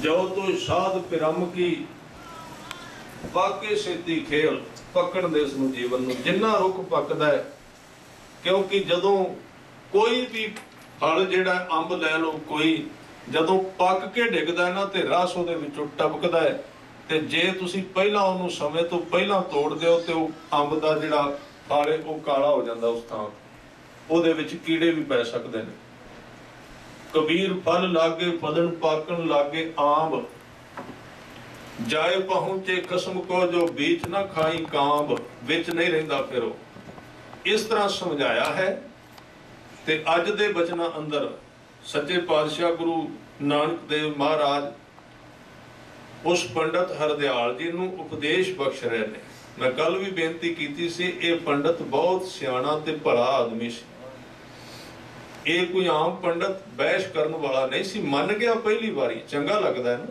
ਜੋ ਤੋ ਸਾਧ ਪਿਰਮ ਕੀ ਪਾਕੇ ਸੇਤੀ ਖੇਲ। ਪੱਕਣ ਦੇ ਇਸ ਨੂੰ ਜੀਵਨ ਨੂੰ, ਜਿੰਨਾ ਰੁੱਖ ਪੱਕਦਾ ਹੈ, ਕਿਉਂਕਿ ਜਦੋਂ ਕੋਈ ਵੀ ਫਲ ਜਿਹੜਾ ਅੰਬ ਲੈ ਲਓ, ਕੋਈ ਜਦੋਂ ਪੱਕ ਕੇ ਡਿੱਗਦਾ ਨਾ ਤੇ ਰਸ ਉਹਦੇ ਵਿੱਚੋਂ ਟਪਕਦਾ ਹੈ, ਤੇ ਜੇ ਤੁਸੀਂ ਪਹਿਲਾਂ ਉਹਨੂੰ ਸਮੇਂ ਤੋਂ ਪਹਿਲਾਂ ਤੋੜ ਦਿਓ ਤੇ ਉਹ ਅੰਬ ਦਾ ਜਿਹੜਾ ਫਲ ਹੈ ਉਹ ਕਾਲਾ ਹੋ ਜਾਂਦਾ। ਉਸ ਥਾਂ ਉਹਦੇ ਵਿੱਚ ਕੀੜੇ ਵੀ ਪੈ ਸਕਦੇ ਨੇ। ਕਬੀਰ ਫਲ ਲਾਗੇ ਫਲਣ ਪਾਕਣ ਲਾਗੇ ਆਂਬ, ਜਾਏ ਪਹੁੰਚੇ ਖਸਮ ਕੋ ਜੋ ਬੀਚ ਨਾ ਖਾਈ ਕਾਂਬ। ਵਿੱਚ ਨਹੀਂ ਰਹਿੰਦਾ ਫਿਰ ਉਹ। ਇਸ ਤਰ੍ਹਾਂ ਸਮਝਾਇਆ ਹੈ। ਤੇ ਅੱਜ ਦੇ ਬਚਨਾਂ ਅੰਦਰ ਸੱਚੇ ਪਾਤਸ਼ਾਹ ਗੁਰੂ ਨਾਨਕ ਦੇਵ ਮਹਾਰਾਜ ਉਸ ਪੰਡਤ ਹਰਦਿਆਲ ਜੀ ਨੂੰ ਉਪਦੇਸ਼ ਬਖਸ਼ ਰਹੇ ਨੇ। ਮੈਂ ਕੱਲ ਵੀ ਬੇਨਤੀ ਕੀਤੀ ਸੀ, ਇਹ ਪੰਡਤ ਬਹੁਤ ਸਿਆਣਾ ਤੇ ਭਲਾ ਆਦਮੀ ਸੀ। ਇਹ ਕੋਈ ਆਮ ਪੰਡਤ ਬਹਿਸ ਕਰਨ ਵਾਲਾ ਨਹੀਂ ਸੀ। ਮੰਨ ਗਿਆ ਪਹਿਲੀ ਵਾਰੀ, ਚੰਗਾ ਲੱਗਦਾ ਹੈ ਨਾ,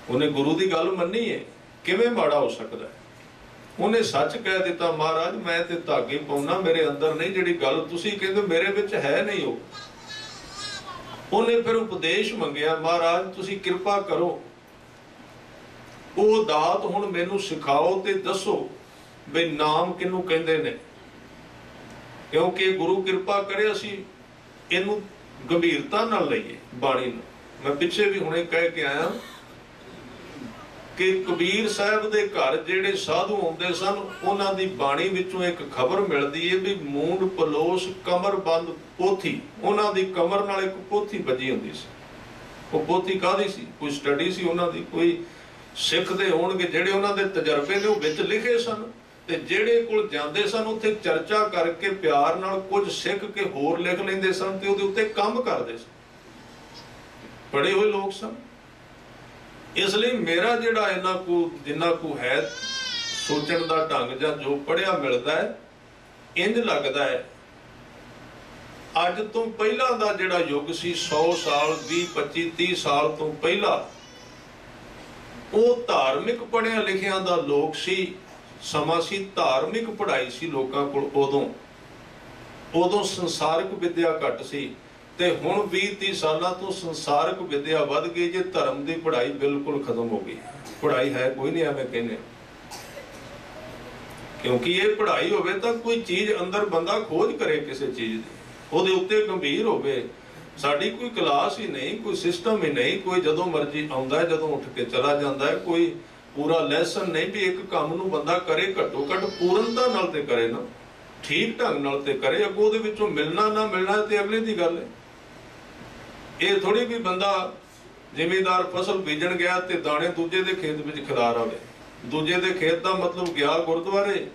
ਉਹਨੇ ਗੁਰੂ ਦੀ ਗੱਲ ਮੰਨੀ ਹੈ, ਕਿਵੇਂ ਮਾੜਾ ਹੋ ਸਕਦਾ ਹੈ। ਉਹਨੇ ਸੱਚ ਕਹਿ ਦਿੱਤਾ, ਮਹਾਰਾਜ ਮੈਂ ਤੇ ਧਾਗੇ ਪਾਉਣਾ, ਮੇਰੇ ਅੰਦਰ ਨਹੀਂ, ਜਿਹੜੀ ਗੱਲ ਤੁਸੀਂ ਕਹਿੰਦੇ ਮੇਰੇ ਵਿੱਚ ਹੈ ਨਹੀਂ ਉਹ। ਉਹਨੇ ਫਿਰ ਉਪਦੇਸ਼ ਮੰਗਿਆ, ਮਹਾਰਾਜ ਤੁਸੀਂ ਕਿਰਪਾ ਕਰੋ, ਉਹ ਦਾਤ ਹੁਣ ਮੈਨੂੰ ਸਿਖਾਓ ਤੇ ਦੱਸੋ ਵੀ ਨਾਮ ਕਿਹਨੂੰ ਕਹਿੰਦੇ ਨੇ, ਕਿਉਂਕਿ ਗੁਰੂ ਕਿਰਪਾ ਕਰੇ ਅਸੀਂ ਇਹਨੂੰ ਗੰਭੀਰਤਾ ਨਾਲ ਲਈਏ ਬਾਣੀ ਨੂੰ। ਮੈਂ ਪਿੱਛੇ ਵੀ ਹੁਣੇ ਕਹਿ ਕੇ ਆਇਆ ਕਿ ਕਬੀਰ ਸਾਹਿਬ ਦੇ ਘਰ ਜਿਹੜੇ ਸਾਧੂ ਆਉਂਦੇ ਸਨ, ਉਹਨਾਂ ਦੀ ਬਾਣੀ ਵਿੱਚੋਂ ਇੱਕ ਖਬਰ ਮਿਲਦੀ ਹੈ ਵੀ ਮੂੰਡ ਪਲੋਸ ਕਮਰ ਬੰਦ ਪੋਥੀ, ਉਹਨਾਂ ਦੀ ਕਮਰ ਨਾਲ ਇੱਕ ਪੋਥੀ ਵੱਜੀ ਹੁੰਦੀ ਸੀ। ਉਹ ਪੋਥੀ ਕਾਹਦੀ ਸੀ? ਕੋਈ ਸਟੱਡੀ ਸੀ ਉਹਨਾਂ ਦੀ, ਕੋਈ ਸਿੱਖ ਦੇ ਹੋਣਗੇ ਜਿਹੜੇ ਉਹਨਾਂ ਦੇ ਤਜਰਬੇ ਨੇ ਉਹ ਵਿੱਚ ਲਿਖੇ ਸਨ, ਤੇ ਜਿਹੜੇ ਕੋਲ ਜਾਂਦੇ ਸਨ ਉੱਥੇ ਚਰਚਾ ਕਰਕੇ ਪਿਆਰ ਨਾਲ ਕੁਝ ਸਿੱਖ ਕੇ ਹੋਰ ਲਿਖ ਲੈਂਦੇ ਸਨ ਤੇ ਉਹਦੇ ਉੱਤੇ ਕੰਮ ਕਰਦੇ ਸਨ। ਪੜ੍ਹੇ ਹੋਏ ਲੋਕ ਸਨ। ਇਸ ਲਈ ਮੇਰਾ ਜਿਹੜਾ ਜਿੰਨਾ ਕੁ ਹੈ ਸੋਚਣ ਦਾ ਢੰਗ ਜਾਂ ਜੋ ਪੜ੍ਹਿਆ ਮਿਲਦਾ ਹੈ, ਇੰਜ ਲੱਗਦਾ ਹੈ ਅੱਜ ਤੋਂ ਪਹਿਲਾਂ ਦਾ ਜਿਹੜਾ ਯੁੱਗ ਸੀ, 100 ਸਾਲ 20 25 30 ਸਾਲ ਤੋਂ ਪਹਿਲਾਂ, ਉਹ ਧਾਰਮਿਕ ਪੜ੍ਹਿਆ ਲਿਖਿਆਂ ਦਾ ਲੋਕ ਸੀ, ਸਮਾਂ ਸੀ, ਧਾਰਮਿਕ ਪੜ੍ਹਾਈ ਸੀ ਲੋਕਾਂ ਕੋਲ। ਉਦੋਂ ਸੰਸਾਰਿਕ ਵਿਦਿਆ ਘੱਟ ਸੀ, ਤੇ ਹੁਣ 20-30 ਸਾਲਾਂ ਤੋਂ ਸੰਸਾਰਿਕ ਵਿਦਿਆ ਵੱਧ ਗਈ ਜੇ ਧਰਮ ਦੀ ਪੜ੍ਹਾਈ ਬਿਲਕੁਲ ਖਤਮ ਹੋ ਗਈ। ਪੜ੍ਹਾਈ ਹੈ ਕੋਈ ਨਹੀਂ, ਐਵੇਂ ਕਹਿੰਦੇ, ਕਿਉਂਕਿ ਇਹ ਪੜ੍ਹਾਈ ਹੋਵੇ ਤਾਂ ਕੋਈ ਚੀਜ਼ ਅੰਦਰ ਬੰਦਾ ਖੋਜ ਕਰੇ ਕਿਸੇ ਚੀਜ਼ ਦੀ, ਉਹਦੇ ਉੱਤੇ ਗੰਭੀਰ ਹੋਵੇ। ਸਾਡੀ ਕੋਈ ਕਲਾਸ ਹੀ ਨਹੀਂ, ਕੋਈ ਸਿਸਟਮ ਹੀ ਨਹੀਂ, ਕੋਈ ਜਦੋਂ ਮਰਜ਼ੀ ਆਉਂਦਾ ਹੈ, ਜਦੋਂ ਉੱਠ ਕੇ ਚਲਾ ਜਾਂਦਾ ਹੈ, ਕੋਈ ਪੂਰਾ ਲੈਸਨ ਨਹੀਂ ਵੀ ਇੱਕ ਕੰਮ ਨੂੰ ਬੰਦਾ ਕਰੇ, ਘੱਟੋ ਘੱਟ ਪੂਰਨਤਾ ਨਾਲ ਤੇ ਕਰੇ ਨਾ, ਠੀਕ ਢੰਗ ਨਾਲ ਤੇ ਕਰੇ। ਅੱਗੋਂ ਉਹਦੇ ਵਿੱਚੋਂ ਮਿਲਣਾ ਨਾ ਮਿਲਣਾ ਤੇ ਅਗਲੇ ਦੀ ਗੱਲ ਹੈ। ਇਹ ਥੋੜੀ ਵੀ ਬੰਦਾ ਜ਼ਿਮੀਂਦਾਰ ਫਸਲ ਬੀਜਣ ਗਿਆ ਤੇ ਦਾਣੇ ਦੂਜੇ ਦੇ ਖੇਤ ਵਿੱਚ ਖਿਲਾਰ ਆਵੇ। ਦੂਜੇ ਦੇ ਖੇਤ ਦਾ ਮਤਲਬ ਗਿਆ ਗੁਰਦੁਆਰੇ,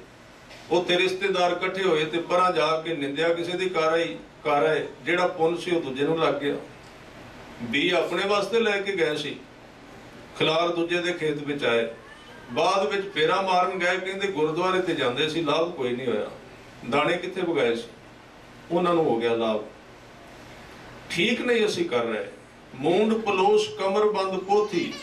ਉੱਥੇ ਰਿਸ਼ਤੇਦਾਰ ਇਕੱਠੇ ਹੋਏ ਤੇ ਪਰਾਂ ਜਾ ਕੇ ਨਿੰਦਿਆ ਕਿਸੇ ਦੀ ਕਰ ਆਏ, ਜਿਹੜਾ ਪੁੰਨ ਸੀ ਉਹ ਦੂਜੇ ਨੂੰ ਲੱਗ ਗਿਆ। ਬੀ ਆਪਣੇ ਵਾਸਤੇ ਲੈ ਕੇ ਗਏ ਸੀ, ਖਿਲਾਰ ਦੂਜੇ ਦੇ ਖੇਤ ਵਿੱਚ ਆਏ। ਬਾਅਦ ਵਿੱਚ ਫੇਰਾ ਮਾਰਨ ਗਏ, ਕਹਿੰਦੇ ਗੁਰਦੁਆਰੇ ਤੇ ਜਾਂਦੇ ਸੀ, ਲਾਭ ਕੋਈ ਨਹੀਂ ਹੋਇਆ। ਦਾਣੇ ਕਿੱਥੇ ਵਗਾਏ ਸੀ, ਉਹਨਾਂ ਨੂੰ ਹੋ ਗਿਆ ਲਾਭ। ਠੀਕ ਨਹੀਂ ਅਸੀਂ ਕਰ ਰਹੇ। ਮੂੰਡ ਪਲੋਸ ਕਮਰ ਬੰਦ ਪੋਥੀ,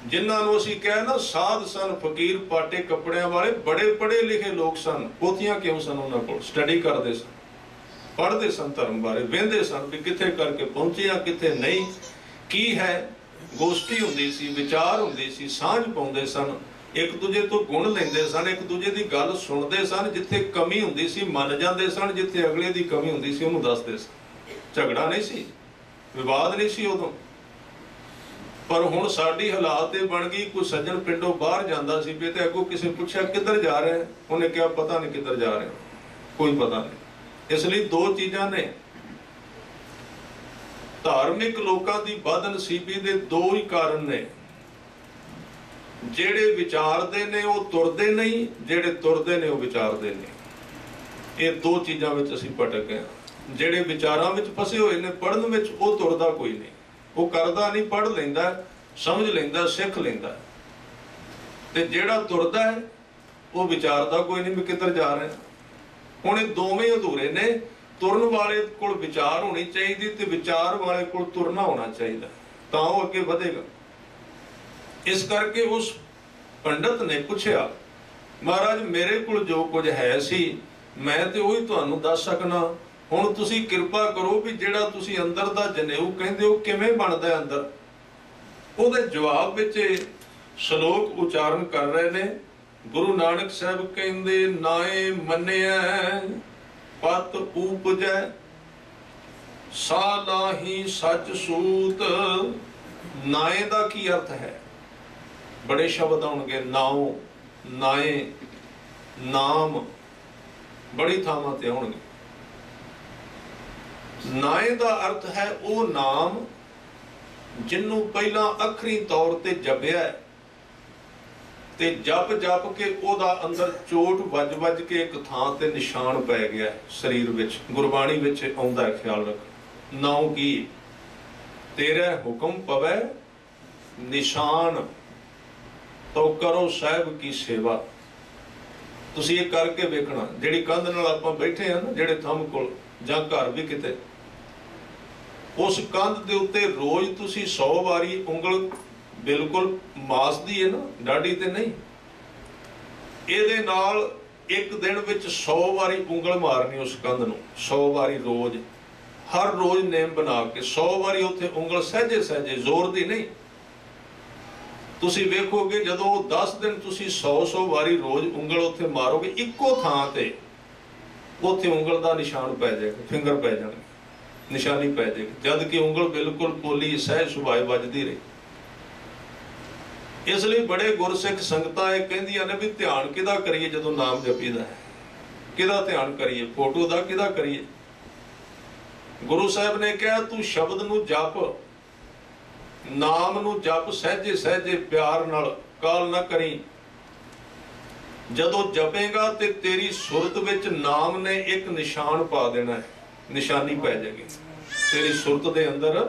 ਜਿਨ੍ਹਾਂ ਨੂੰ ਅਸੀਂ ਕਹਿ ਨਾ ਸਾਧ ਸਨ, ਫਕੀਰ ਪਾਟੇ ਕੱਪੜਿਆਂ ਵਾਲੇ, ਬੜੇ ਪੜ੍ਹੇ ਲਿਖੇ ਲੋਕ ਸਨ। ਪੋਥੀਆਂ ਕਿਉਂ ਸਨ? ਉਹਨਾਂ ਕੋਲ ਸਟੱਡੀ ਕਰਦੇ ਸਨ, ਪੜ੍ਹਦੇ ਸਨ, ਧਰਮ ਬਾਰੇ ਵਹਿੰਦੇ ਸਨ ਵੀ ਕਿੱਥੇ ਕਰਕੇ ਪਹੁੰਚੇ ਆ, ਕਿੱਥੇ ਨਹੀਂ, ਕੀ ਹੈ। ਗੋਸ਼ਟੀ ਹੁੰਦੀ ਸੀ, ਵਿਚਾਰ ਹੁੰਦੀ ਸੀ, ਸਾਂਝ ਪਾਉਂਦੇ ਸਨ, ਇੱਕ ਦੂਜੇ ਤੋਂ ਗੁਣ ਲੈਂਦੇ ਸਨ, ਇੱਕ ਦੂਜੇ ਦੀ ਗੱਲ ਸੁਣਦੇ ਸਨ। ਜਿੱਥੇ ਕਮੀ ਹੁੰਦੀ ਸੀ ਮੰਨ ਜਾਂਦੇ ਸਨ, ਜਿੱਥੇ ਅਗਲੇ ਦੀ ਕਮੀ ਹੁੰਦੀ ਸੀ ਉਹਨੂੰ ਦੱਸਦੇ ਸਨ। ਝਗੜਾ ਨਹੀਂ ਸੀ, ਵਿਵਾਦ ਨਹੀਂ ਸੀ ਉਦੋਂ। ਪਰ ਹੁਣ ਸਾਡੀ ਹਾਲਾਤ ਇਹ ਬਣ ਗਈ, ਕੋਈ ਸੱਜਣ ਪਿੰਡੋਂ ਬਾਹਰ ਜਾਂਦਾ ਸੀ ਤੇ ਅੱਗੋਂ ਕਿਸੇ ਪੁੱਛਿਆ ਕਿੱਧਰ ਜਾ ਰਿਹਾ, ਉਹਨੇ ਕਿਹਾ ਪਤਾ ਨਹੀਂ ਕਿੱਧਰ ਜਾ ਰਿਹਾ, ਕੋਈ ਪਤਾ ਨਹੀਂ। ਇਸ ਲਈ ਦੋ ਚੀਜ਼ਾਂ ਨੇ, धार्मिक लोगों की बदनसीबी के दो ही कारण ने, जेड़े विचारते ने वो तुरते नहीं, जेड़े तुरते ने वो विचारते नहीं। ये दो चीज़ों में असीं भटक गए। जेड़े विचारां विच फसे हुए ने, पढ़न विच वो तुरदा कोई नहीं, वो करदा नहीं, पढ़ लैंदा, समझ लैंदा, सिख लैंदा। ते जेड़ा तुरदा है वो विचारदा कोई नहीं, मैं किधर जा रहा। हुण ये दोवें अधूरे ने। तुरन वाले कोल विचार होनी चाहिए ते विचार वाले कोल तुरना होना चाहिए, तां वो अगे वधेगा। इस करके उस पंडित ने पूछया, महाराज मेरे कोल जो कुछ है सी मैं ते उही तुहानूं दस सकना, हुण तुसीं किरपा करो भी जिहड़ा तुसीं अंदर दा जनेऊ कहंदे हो किवें बनदा अंदर। ਉਹਦੇ जवाब विच श्लोक उचारण कर रहे ने। गुरु नानक साहब कहंदे, नाए मन्निया पत उपजै सालाही सच सूत। नाए का की अर्थ है? बड़े शब्द आउणगे, नाओ, नाए, नाम, बड़ी थावां ते आउणगे। नाए का अर्थ है वो नाम जिन्नू पहला अखरी तौर ते जपिया ते जप जप के ओदा अंदर चोट वज वज के एक थां ते निशान पै गया शरीर विच। गुरबाणी विच आउंदा है, ख्याल रख। नाउ की तेरे हुक्म पवै निशान तो करो साहिब की सेवा। तुसीं ये करके वेखना, जिहड़ी कंध नाल आपां बैठे हैं ना, जिहड़े थंम कोल जां घर भी किते, उस कंध दे उत्ते रोज तुसीं 100 वारी उंगल बिल्कुल मास दी है ना, डाडी ते नहीं, ਇਹਦੇ ਨਾਲ एक दिन विच 100 वारी उंगल मारनी उस कंध नूं, 100 वारी रोज, हर रोज नेम बना के 100 वारी उत्थे उंगल सहजे सहजे, जोर दी नहीं। तुसीं वेखोगे जदों 10 दिन तुसीं 100 वारी रोज उंगल उत्थे मारोगे इक्को थां ते, उत्थे उंगल दा निशान पै जाएगा, फिंगर पै जाणगे, निशानी पै जाएगी, जद कि उंगल बिल्कुल पोली सहज सुभाए वजदी रही। इसलिए बड़े गुरसिख संगतां ये कहंदियां ने भी ध्यान किदा करिए जदों नाम जपीदा है, किदा ध्यान करिए, फोटो दा किदा करिए। गुरु साहब ने कहा तू शब्द नूं जप, नाम नूं जप सहजे सहजे प्यार नाल, काल ना करी। जदों जपेगा ते तेरी सुरत विच नाम ने एक निशान पा देना है, निशानी पै जाएगी तेरी सुरत दे अंदर।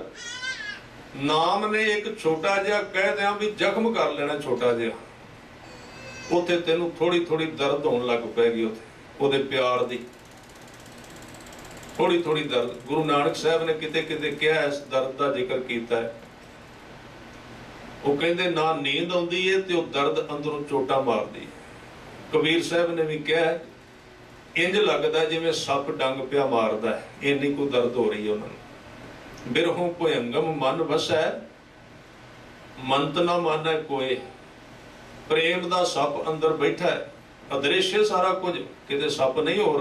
नाम ने एक छोटा जिहा कह दिया भी जख्म कर लेना, छोटा जिहा, उत्थे तेनू थोड़ी थोड़ी दर्द होने लग पैगी, उत्थे ओहदे प्यार दी थोड़ी थोड़ी दर्द। गुरु नानक साहब ने किते किते कहा, इस दर्द का जिक्र किया है। वो कहते ना नींद आती है तो दर्द अंदरों चोटा मारती है। कबीर साहब ने भी कहा, इंज लगता जिवें सप डंग पिया मारदा है, इन्नी कोई दर्द हो रही है उन्होंने। बिरहों भुयंगम मन वसै मंत ना मानै कोई। प्रेम दा सप अंदर बैठा है, अदृश्य सारा कुछ, किते सप नहीं और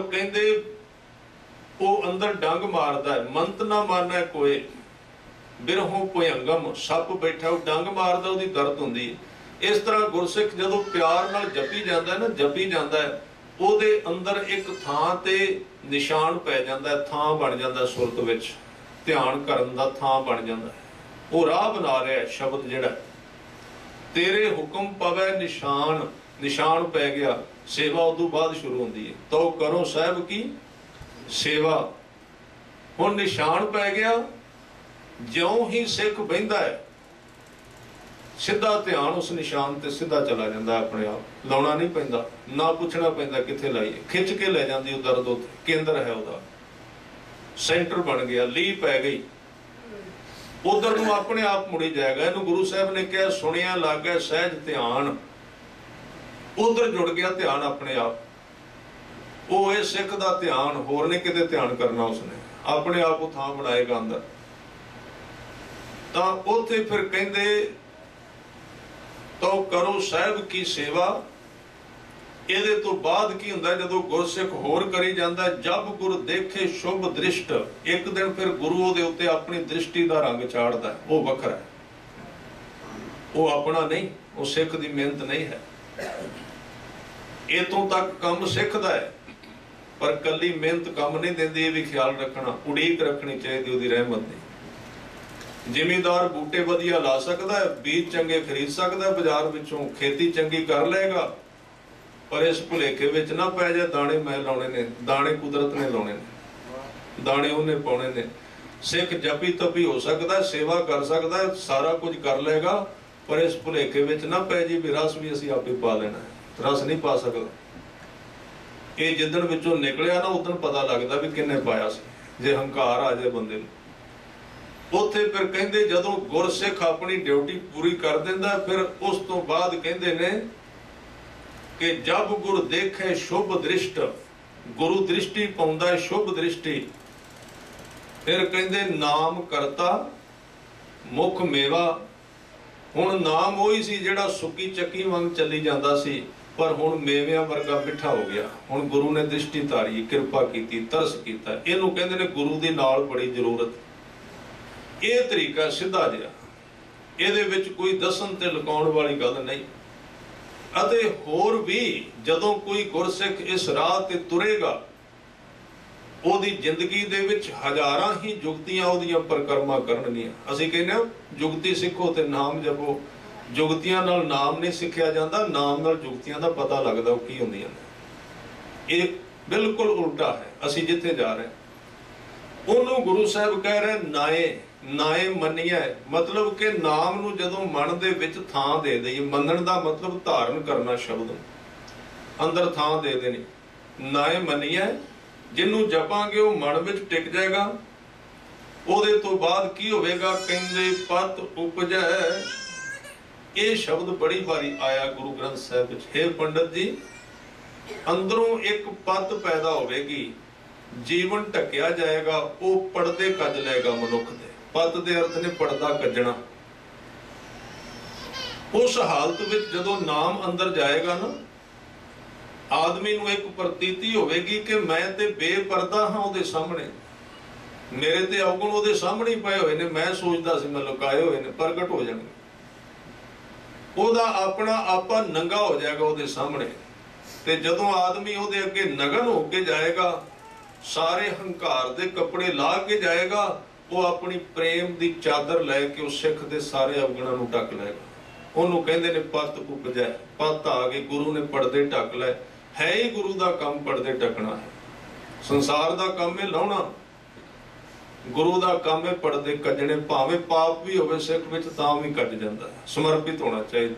कहंदे वो अंदर डंग मारदा है, मंत ना मानै कोई। बिरहों भुयंगम सप बैठा, वो डंग मारदा, उसदी दर्द हुंदी है। इस तरह गुरसिख जदों प्यार नाल जपी जांदा है ना, जपी जांदा है, ਉਹਦੇ अंदर एक थां ते निशान पै जाता है, थां बन जाता है सुरत विच, ध्यान करन दा थां बन जाता है। वो राह बना रहा है शब्द जिहड़ा, तेरे हुक्म पवै निशान, निशान पै गया, सेवा उदों बाद शुरू होंदी है, तो करो साहिब की सेवा। हुण निशान पै गया, ज्यों ही सिख बहिंदा है सीधा ध्यान उस निशान ते सीधा चला जाता है, अपने आप लाउणा नहीं पैंदा, ना पुछना पैंदा कित्थे लाइए, खिंच के ले जाती है दर्द। उत्थे केंद्र है उहदा, सेंटर बन गया, ली पै गई, उधर नूं अपने आप मुड़ी जाएगा। इहनूं गुरु साहब ने कहा, सुनिया लागे सहज ध्यान, उधर जुड़ गया ध्यान अपने आप। वो ये सिख दा ध्यान, होर नहीं किते ध्यान करना, उसने अपने आप वो थां बनाएगा अंदर। तां उत्थे फिर कहंदे तो करो साहिब की सेवा। ਇਹਦੇ तो बाद की हुंदा, जदों गुरसिख होर करी जांदा, जब गुर देखे शुभ दृष्ट, एक दिन फिर गुरु ਉਹਦੇ ਉੱਤੇ अपनी दृष्टि का रंग चाड़दा है, वो वखरा है, वो अपना नहीं, वो सिख दी मेहनत नहीं है। इतों तक काम सिख दा है, पर कली मेहनत काम नहीं देती, ये भी ख्याल रखना, उड़ीक रखनी चाहिए उसकी रहमत की। जिमीदार बूटे वधिया ला सकता है, बीज चंगे खरीद सकता है बाजार विचों, खेती चंगी कर लेगा, पर इस भुलेखे विच ना पै जाए दाने मैं लाने ने, दाने कुदरत ने लाने ने, दाने उन्हें पाने ने। सिख जपी तपी हो सकता है, सेवा कर सकता है, सारा कुछ कर लेगा, पर इस भुलेखे विच ना पै जी भी रस भी असीं आपे पा लेना है। रस नहीं पा सकता। ये जिदन विचों निकलिया ना उदन पता लगता भी किन्ने पाया सी। जे हंकार आ जाए बंदे नूं, उत्थे फिर कहंदे जदों गुरसिख अपनी ड्यूटी पूरी कर दिंदा, फिर उस तो बाद कहंदे ने कि जब गुर देखे शुभ दृष्ट, गुरु दृष्टि पाउंदा है शुभ दृष्टि। फिर कहंदे नाम करता मुख मेवा। हुण नाम वही सी जिहड़ा सुक्की चक्की वांग चली जांदा सी, पर हुण मेविਆਂ वर्गा मिठा हो गया। हुण गुरु ने दृष्टि तारी, किरपा कीती, तरस कीता। इहनूं कहंदे ने गुरु दी नाल बड़ी जरूरत। ਇਹ ਤਰੀਕਾ ਸਿੱਧਾ ਜਿਹਾ, ਇਹਦੇ ਵਿੱਚ ਕੋਈ ਦੱਸਣ ਤੇ ਲੁਕਾਉਣ ਵਾਲੀ ਗੱਲ ਨਹੀਂ। ਅਤੇ ਹੋਰ ਵੀ ਜਦੋਂ ਕੋਈ ਗੁਰਸਿੱਖ ਇਸ ਰਾਹ ਤੇ ਤੁਰੇਗਾ, ਉਹਦੀ ਜ਼ਿੰਦਗੀ ਦੇ ਵਿੱਚ ਹਜ਼ਾਰਾਂ ਹੀ ਜੁਗਤੀਆਂ ਉਹਦੀਆਂ ਪਰਿਕਰਮਾ ਕਰਨਗੀਆਂ। ਅਸੀਂ ਕਹਿੰਦੇ ਹਾਂ ਜੁਗਤੀ ਸਿੱਖੋ ਤੇ ਨਾਮ ਜਪੋ। ਜੁਗਤੀਆਂ ਨਾਲ ਨਾਮ ਨਹੀਂ ਸਿੱਖਿਆ ਜਾਂਦਾ, ਨਾਮ ਨਾਲ ਜੁਗਤੀਆਂ ਦਾ ਪਤਾ ਲੱਗਦਾ ਉਹ ਕੀ ਹੁੰਦੀਆਂ ਨੇ। ਇਹ ਬਿਲਕੁਲ ਉਲਟਾ ਹੈ। ਅਸੀਂ ਜਿੱਥੇ ਜਾ ਰਹੇ ਉਹਨੂੰ ਗੁਰੂ ਸਾਹਿਬ ਕਹਿ ਰਹੇ ਨਾਏ, ਨਾਏ ਮੰਨਿਆ, मतलब कि नाम ਨੂੰ ਜਦੋਂ ਮਨ ਦੇ ਵਿੱਚ ਥਾਂ ਦੇ ਦਈਏ। ਮੰਨਣ ਦਾ ਮਤਲਬ ਧਾਰਨ ਕਰਨਾ, ਸ਼ਬਦ ਅੰਦਰ ਥਾਂ ਦੇ ਦੇਣੀ। ਨਾਏ ਮੰਨਿਆ, ਜਿਹਨੂੰ ਜਪਾਂਗੇ ਉਹ ਮਨ ਵਿੱਚ ਟਿਕ ਜਾਏਗਾ। ਉਹਦੇ ਤੋਂ ਬਾਅਦ ਕੀ ਹੋਵੇਗਾ? ਕਹਿੰਦੇ ਪਤ ਉਪਜੈ। ਇਹ ਸ਼ਬਦ ਬੜੀ ਵਾਰੀ ਆਇਆ ਗੁਰੂ ਗ੍ਰੰਥ ਸਾਹਿਬ ਵਿੱਚ। हे ਪੰਡਤ ਜੀ, ਅੰਦਰੋਂ ਇੱਕ ਪਤ ਪੈਦਾ ਹੋਵੇਗੀ, ਜੀਵਨ ਢੱਕਿਆ ਜਾਏਗਾ, ਉਹ ਪਰਦੇ ਕੱਜ ਲਏਗਾ ਮਨੁੱਖ ਦੇ। ਪਤ ਦੇ ਅਰਥ ਨੇ ਪਰਦਾ ਕੱਜਣਾ। ਉਸ ਹਾਲਤ ਵਿੱਚ ਜਦੋਂ ਨਾਮ ਅੰਦਰ ਜਾਏਗਾ ਨਾ, ਆਦਮੀ ਨੂੰ ਇੱਕ ਪ੍ਰਤੀਤੀ ਹੋਵੇਗੀ ਕਿ ਮੈਂ ਤੇ ਬੇਪਰਦਾ ਹਾਂ ਉਹਦੇ ਸਾਹਮਣੇ। ਮੇਰੇ ਤੇ ਔਗੁਣ ਉਹਦੇ ਸਾਹਮਣੇ ਹੀ ਪਏ ਹੋਏ ਨੇ, ਮੈਂ ਸੋਚਦਾ ਸੀ ਮੈਂ ਲੁਕਾਏ ਹੋਏ ਨੇ, ਪ੍ਰਗਟ ਹੋ ਜਾਣਗੇ। ਉਹਦਾ ਆਪਣਾ ਆਪਾ ਨੰਗਾ ਹੋ ਜਾਏਗਾ ਉਹਦੇ ਸਾਹਮਣੇ। ਤੇ ਜਦੋਂ ਆਦਮੀ ਉਹਦੇ ਅੱਗੇ ਨਗਨ ਹੋ ਕੇ ਜਾਏਗਾ, ਸਾਰੇ ਹੰਕਾਰ ਦੇ ਕੱਪੜੇ ਲਾ ਕੇ ਜਾਏਗਾ, ਉਹ ਆਪਣੀ ਪ੍ਰੇਮ ਦੀ ਚਾਦਰ ਲੈ ਕੇ ਉਹ ਸਿੱਖ ਦੇ ਸਾਰੇ ਅਵਗੁਣਾਂ ਨੂੰ ਢੱਕ ਲਏਗਾ। ਉਹਨੂੰ ਕਹਿੰਦੇ ਨੇ ਪਤ ਉਪਜੈ। ਪਤ ਆ ਗਈ, ਗੁਰੂ ਨੇ ਪਰਦੇ ਢੱਕ ਲਏ। ਹੈ ਹੀ ਗੁਰੂ ਦਾ ਕੰਮ ਪਰਦੇ ਢੱਕਣਾ ਹੈ। ਸੰਸਾਰ ਦਾ ਕੰਮ ਹੈ ਲਾਉਣਾ, ਗੁਰੂ ਦਾ ਕੰਮ ਹੈ ਪਰਦੇ ਕੱਜਣੇ। ਭਾਵੇਂ ਪਾਪ ਵੀ ਹੋਵੇ ਸਿੱਖ ਵਿੱਚ ਤਾਂ ਵੀ ਕੱਜ ਜਾਂਦਾ ਹੈ। ਸਮਰਪਿਤ ਹੋਣਾ ਚਾਹੀਦਾ।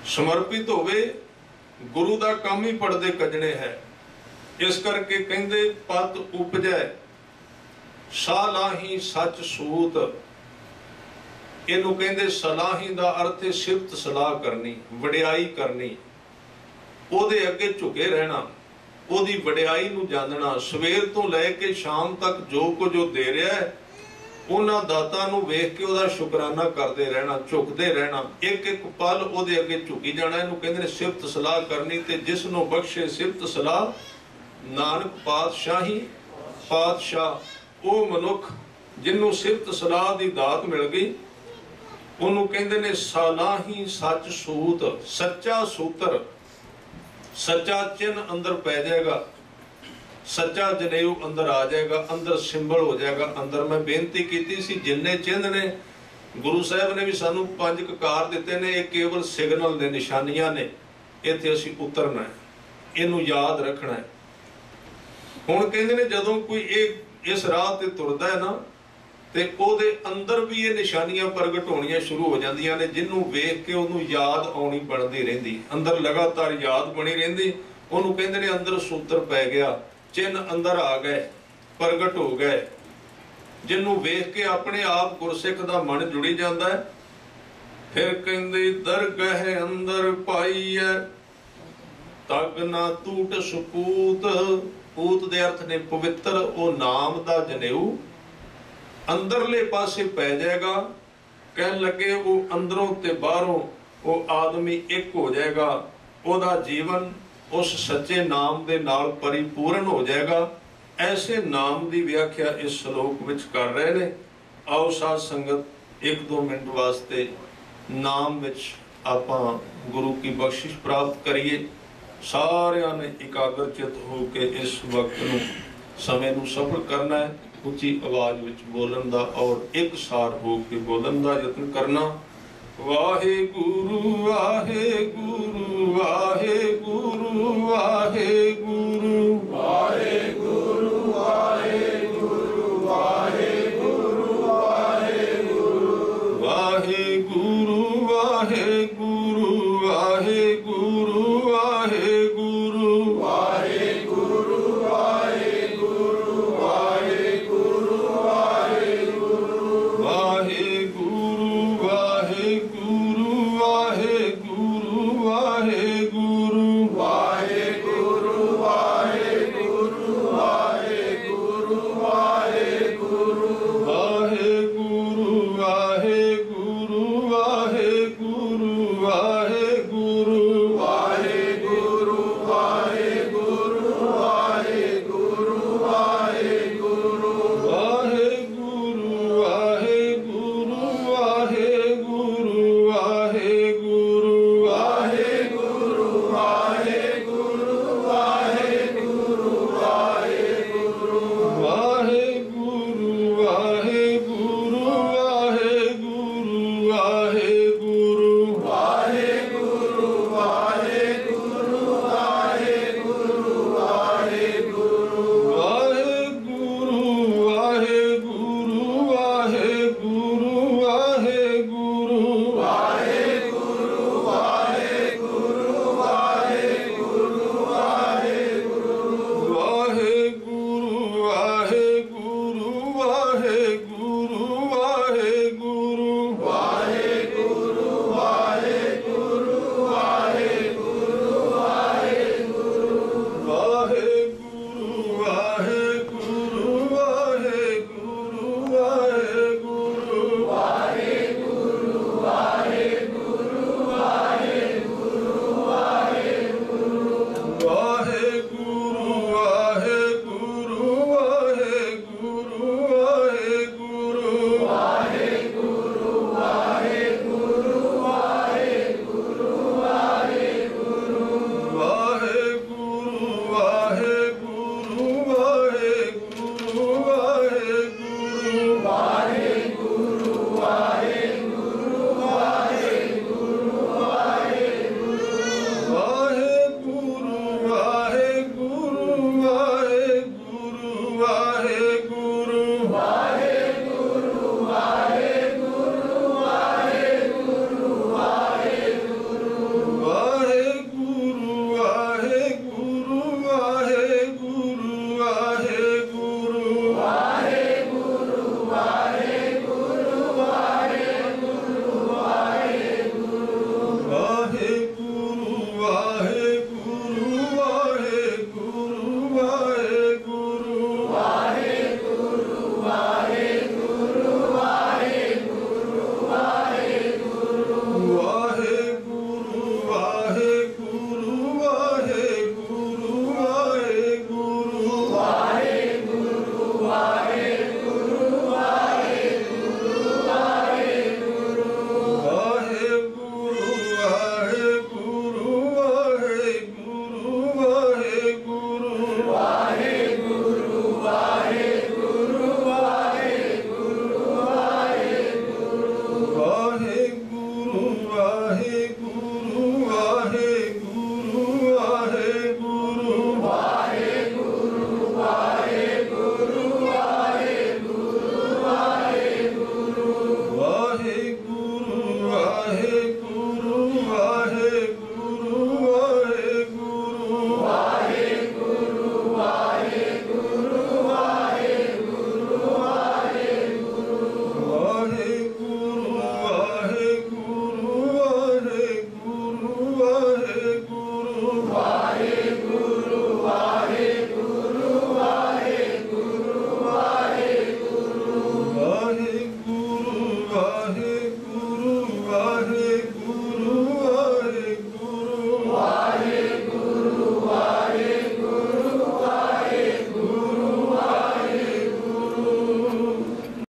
ਸਮਰਪਿਤ ਹੋਵੇ, ਗੁਰੂ ਦਾ ਕੰਮ ਹੀ ਪਰਦੇ ਕੱਜਣੇ ਹੈ। ਇਸ ਕਰਕੇ ਕਹਿੰਦੇ ਪਤ ਉਪਜੈ ਸਲਾਹੀ ਸੱਚ ਸੂਤ। ਇਹਨੂੰ ਕਹਿੰਦੇ ਸਲਾਹੀ ਦਾ ਅਰਥ ਹੈ ਸਿਫਤ ਸਲਾਹ ਕਰਨੀ, ਵਡਿਆਈ ਕਰਨੀ, ਉਹਦੇ ਅੱਗੇ ਝੁਕੇ ਰਹਿਣਾ, ਉਹਦੀ ਵਡਿਆਈ ਨੂੰ ਜਾਣਨਾ। ਸਵੇਰ ਤੋਂ ਲੈ ਕੇ ਸ਼ਾਮ ਤੱਕ ਜੋ ਕੁਝ ਉਹ ਦੇ ਰਿਹਾ ਹੈ, ਉਹਨਾਂ ਦਾਤਾਂ ਨੂੰ ਵੇਖ ਕੇ ਉਹਦਾ ਸ਼ੁਕਰਾਨਾ ਕਰਦੇ ਰਹਿਣਾ, ਝੁਕਦੇ ਰਹਿਣਾ। ਇੱਕ ਇੱਕ ਪਲ ਉਹਦੇ ਅੱਗੇ ਝੁਕੀ ਜਾਣਾ। ਇਹਨੂੰ ਕਹਿੰਦੇ ਨੇ ਸਿਫਤ ਸਲਾਹ ਕਰਨੀ। ਤੇ ਜਿਸ ਨੂੰ ਬਖਸ਼ੇ ਸਿਫਤ ਸਲਾਹ, ਨਾਨਕ ਪਾਤਸ਼ਾਹੀ ਪਾਤਸ਼ਾਹ। ਉਹ ਮਨੁੱਖ ਜਿਹਨੂੰ ਸਿਫਤ ਸਲਾਹ ਦੀ ਦਾਤ ਮਿਲ ਗਈ, ਉਹਨੂੰ ਕਹਿੰਦੇ ਨੇ ਸਲਾਹੀ ਸੱਚ ਸੂਤ। ਸੱਚਾ ਸੂਤਰ, ਸੱਚਾ ਚਿੰਨ੍ਹ ਅੰਦਰ ਪੈ ਜਾਏਗਾ, ਸੱਚਾ ਜਨੇਊ ਅੰਦਰ ਆ ਜਾਏਗਾ, ਅੰਦਰ ਸਿੰਬਲ ਹੋ ਜਾਏਗਾ। ਅੰਦਰ ਮੈਂ ਬੇਨਤੀ ਕੀਤੀ ਸੀ, ਜਿੰਨੇ ਚਿੰਨ੍ਹ ਨੇ ਗੁਰੂ ਸਾਹਿਬ ਨੇ ਵੀ ਸਾਨੂੰ 5 ਕਕਾਰ ਦਿੱਤੇ ਨੇ, ਇਹ ਕੇਵਲ ਸਿਗਨਲ ਦੇ ਨਿਸ਼ਾਨੀਆਂ ਨੇ। ਇੱਥੇ ਅਸੀਂ ਉਤਰਨਾ ਹੈ, ਇਹਨੂੰ ਯਾਦ ਰੱਖਣਾ ਹੈ। ਹੁਣ ਕਹਿੰਦੇ ਨੇ ਜਦੋਂ ਕੋਈ ਇਹ ਇਸ ਰਾਹ ਤੇ ਤੁਰਦਾ ਹੈ ਨਾ, ਤੇ ਉਹਦੇ ਅੰਦਰ ਵੀ ਇਹ ਨਿਸ਼ਾਨੀਆਂ ਪ੍ਰਗਟ ਹੋਣੀਆਂ ਸ਼ੁਰੂ ਹੋ ਜਾਂਦੀਆਂ ਨੇ। ਜਿਹਨੂੰ ਵੇਖ ਕੇ ਉਹਨੂੰ ਯਾਦ ਆਉਣੀ ਬਣਦੀ ਰਹਿੰਦੀ, ਅੰਦਰ ਲਗਾਤਾਰ ਯਾਦ ਬਣੀ ਰਹਿੰਦੀ। ਉਹਨੂੰ ਕਹਿੰਦੇ ਨੇ ਅੰਦਰ ਸੂਤਰ ਪੈ ਗਿਆ, ਚਿੰਨ੍ਹ ਅੰਦਰ ਆ ਗਏ, ਪ੍ਰਗਟ ਹੋ ਗਏ। ਜਿਹਨੂੰ ਵੇਖ ਕੇ ਆਪਣੇ ਆਪ ਗੁਰਸਿੱਖ ਦਾ ਮਨ ਜੁੜੀ ਜਾਂਦਾ ਹੈ। ਫਿਰ ਕਹਿੰਦੇ ਦਰਗਹਿ ਅੰਦਰ ਪਾਈਐ ਤਗ ਨਾ ਟੂਟ ਸਪੂਤ। ਪੂਤ ਦੇ ਅਰਥ ਨੇ ਪਵਿੱਤਰ। ਉਹ ਨਾਮ ਦਾ ਜਨੇਊ ਅੰਦਰਲੇ ਪਾਸੇ ਪੈ ਜਾਏਗਾ। ਕਹਿਣ ਲੱਗੇ ਉਹ ਅੰਦਰੋਂ ਤੇ ਬਾਹਰੋਂ ਉਹ ਆਦਮੀ ਇੱਕ ਹੋ ਜਾਏਗਾ। ਉਹਦਾ ਜੀਵਨ ਉਸ ਸੱਚੇ ਨਾਮ ਦੇ ਨਾਲ ਪਰਿਪੂਰਨ ਹੋ ਜਾਏਗਾ। ਐਸੇ ਨਾਮ ਦੀ ਵਿਆਖਿਆ ਇਸ ਸ਼ਲੋਕ ਵਿੱਚ ਕਰ ਰਹੇ ਨੇ। ਆਓ ਸਾਧ ਸੰਗਤ 1-2 ਮਿੰਟ ਵਾਸਤੇ ਨਾਮ ਵਿੱਚ ਆਪਾਂ ਗੁਰੂ ਕੀ ਬਖਸ਼ਿਸ਼ ਪ੍ਰਾਪਤ ਕਰੀਏ। ਸਾਰਿਆਂ ਨੇ ਇਕਾਗਰ ਚਿਤ ਹੋ ਕੇ ਇਸ ਵਕਤ ਨੂੰ ਸਮੇਂ ਨੂੰ ਸਫਲ ਕਰਨਾ ਹੈ। ਉੱਚੀ ਆਵਾਜ਼ ਵਿੱਚ ਬੋਲਣ ਦਾ ਔਰ ਇੱਕਸਾਰ ਹੋ ਕੇ ਬੋਲਣ ਦਾ ਯਤਨ ਕਰਨਾ। ਵਾਹਿਗੁਰੂ ਵਾਹਿਗੁਰੂ ਵਾਹਿਗੁਰੂ ਵਾਹਿਗੁਰੂ ਵਾਹਿਗੁਰੂ ਵਾਹਿਗੁਰੂ ਵਾਹਿਗੁਰੂ ਵਾਹਿਗੁਰੂ ਵਾਹਿਗੁਰੂ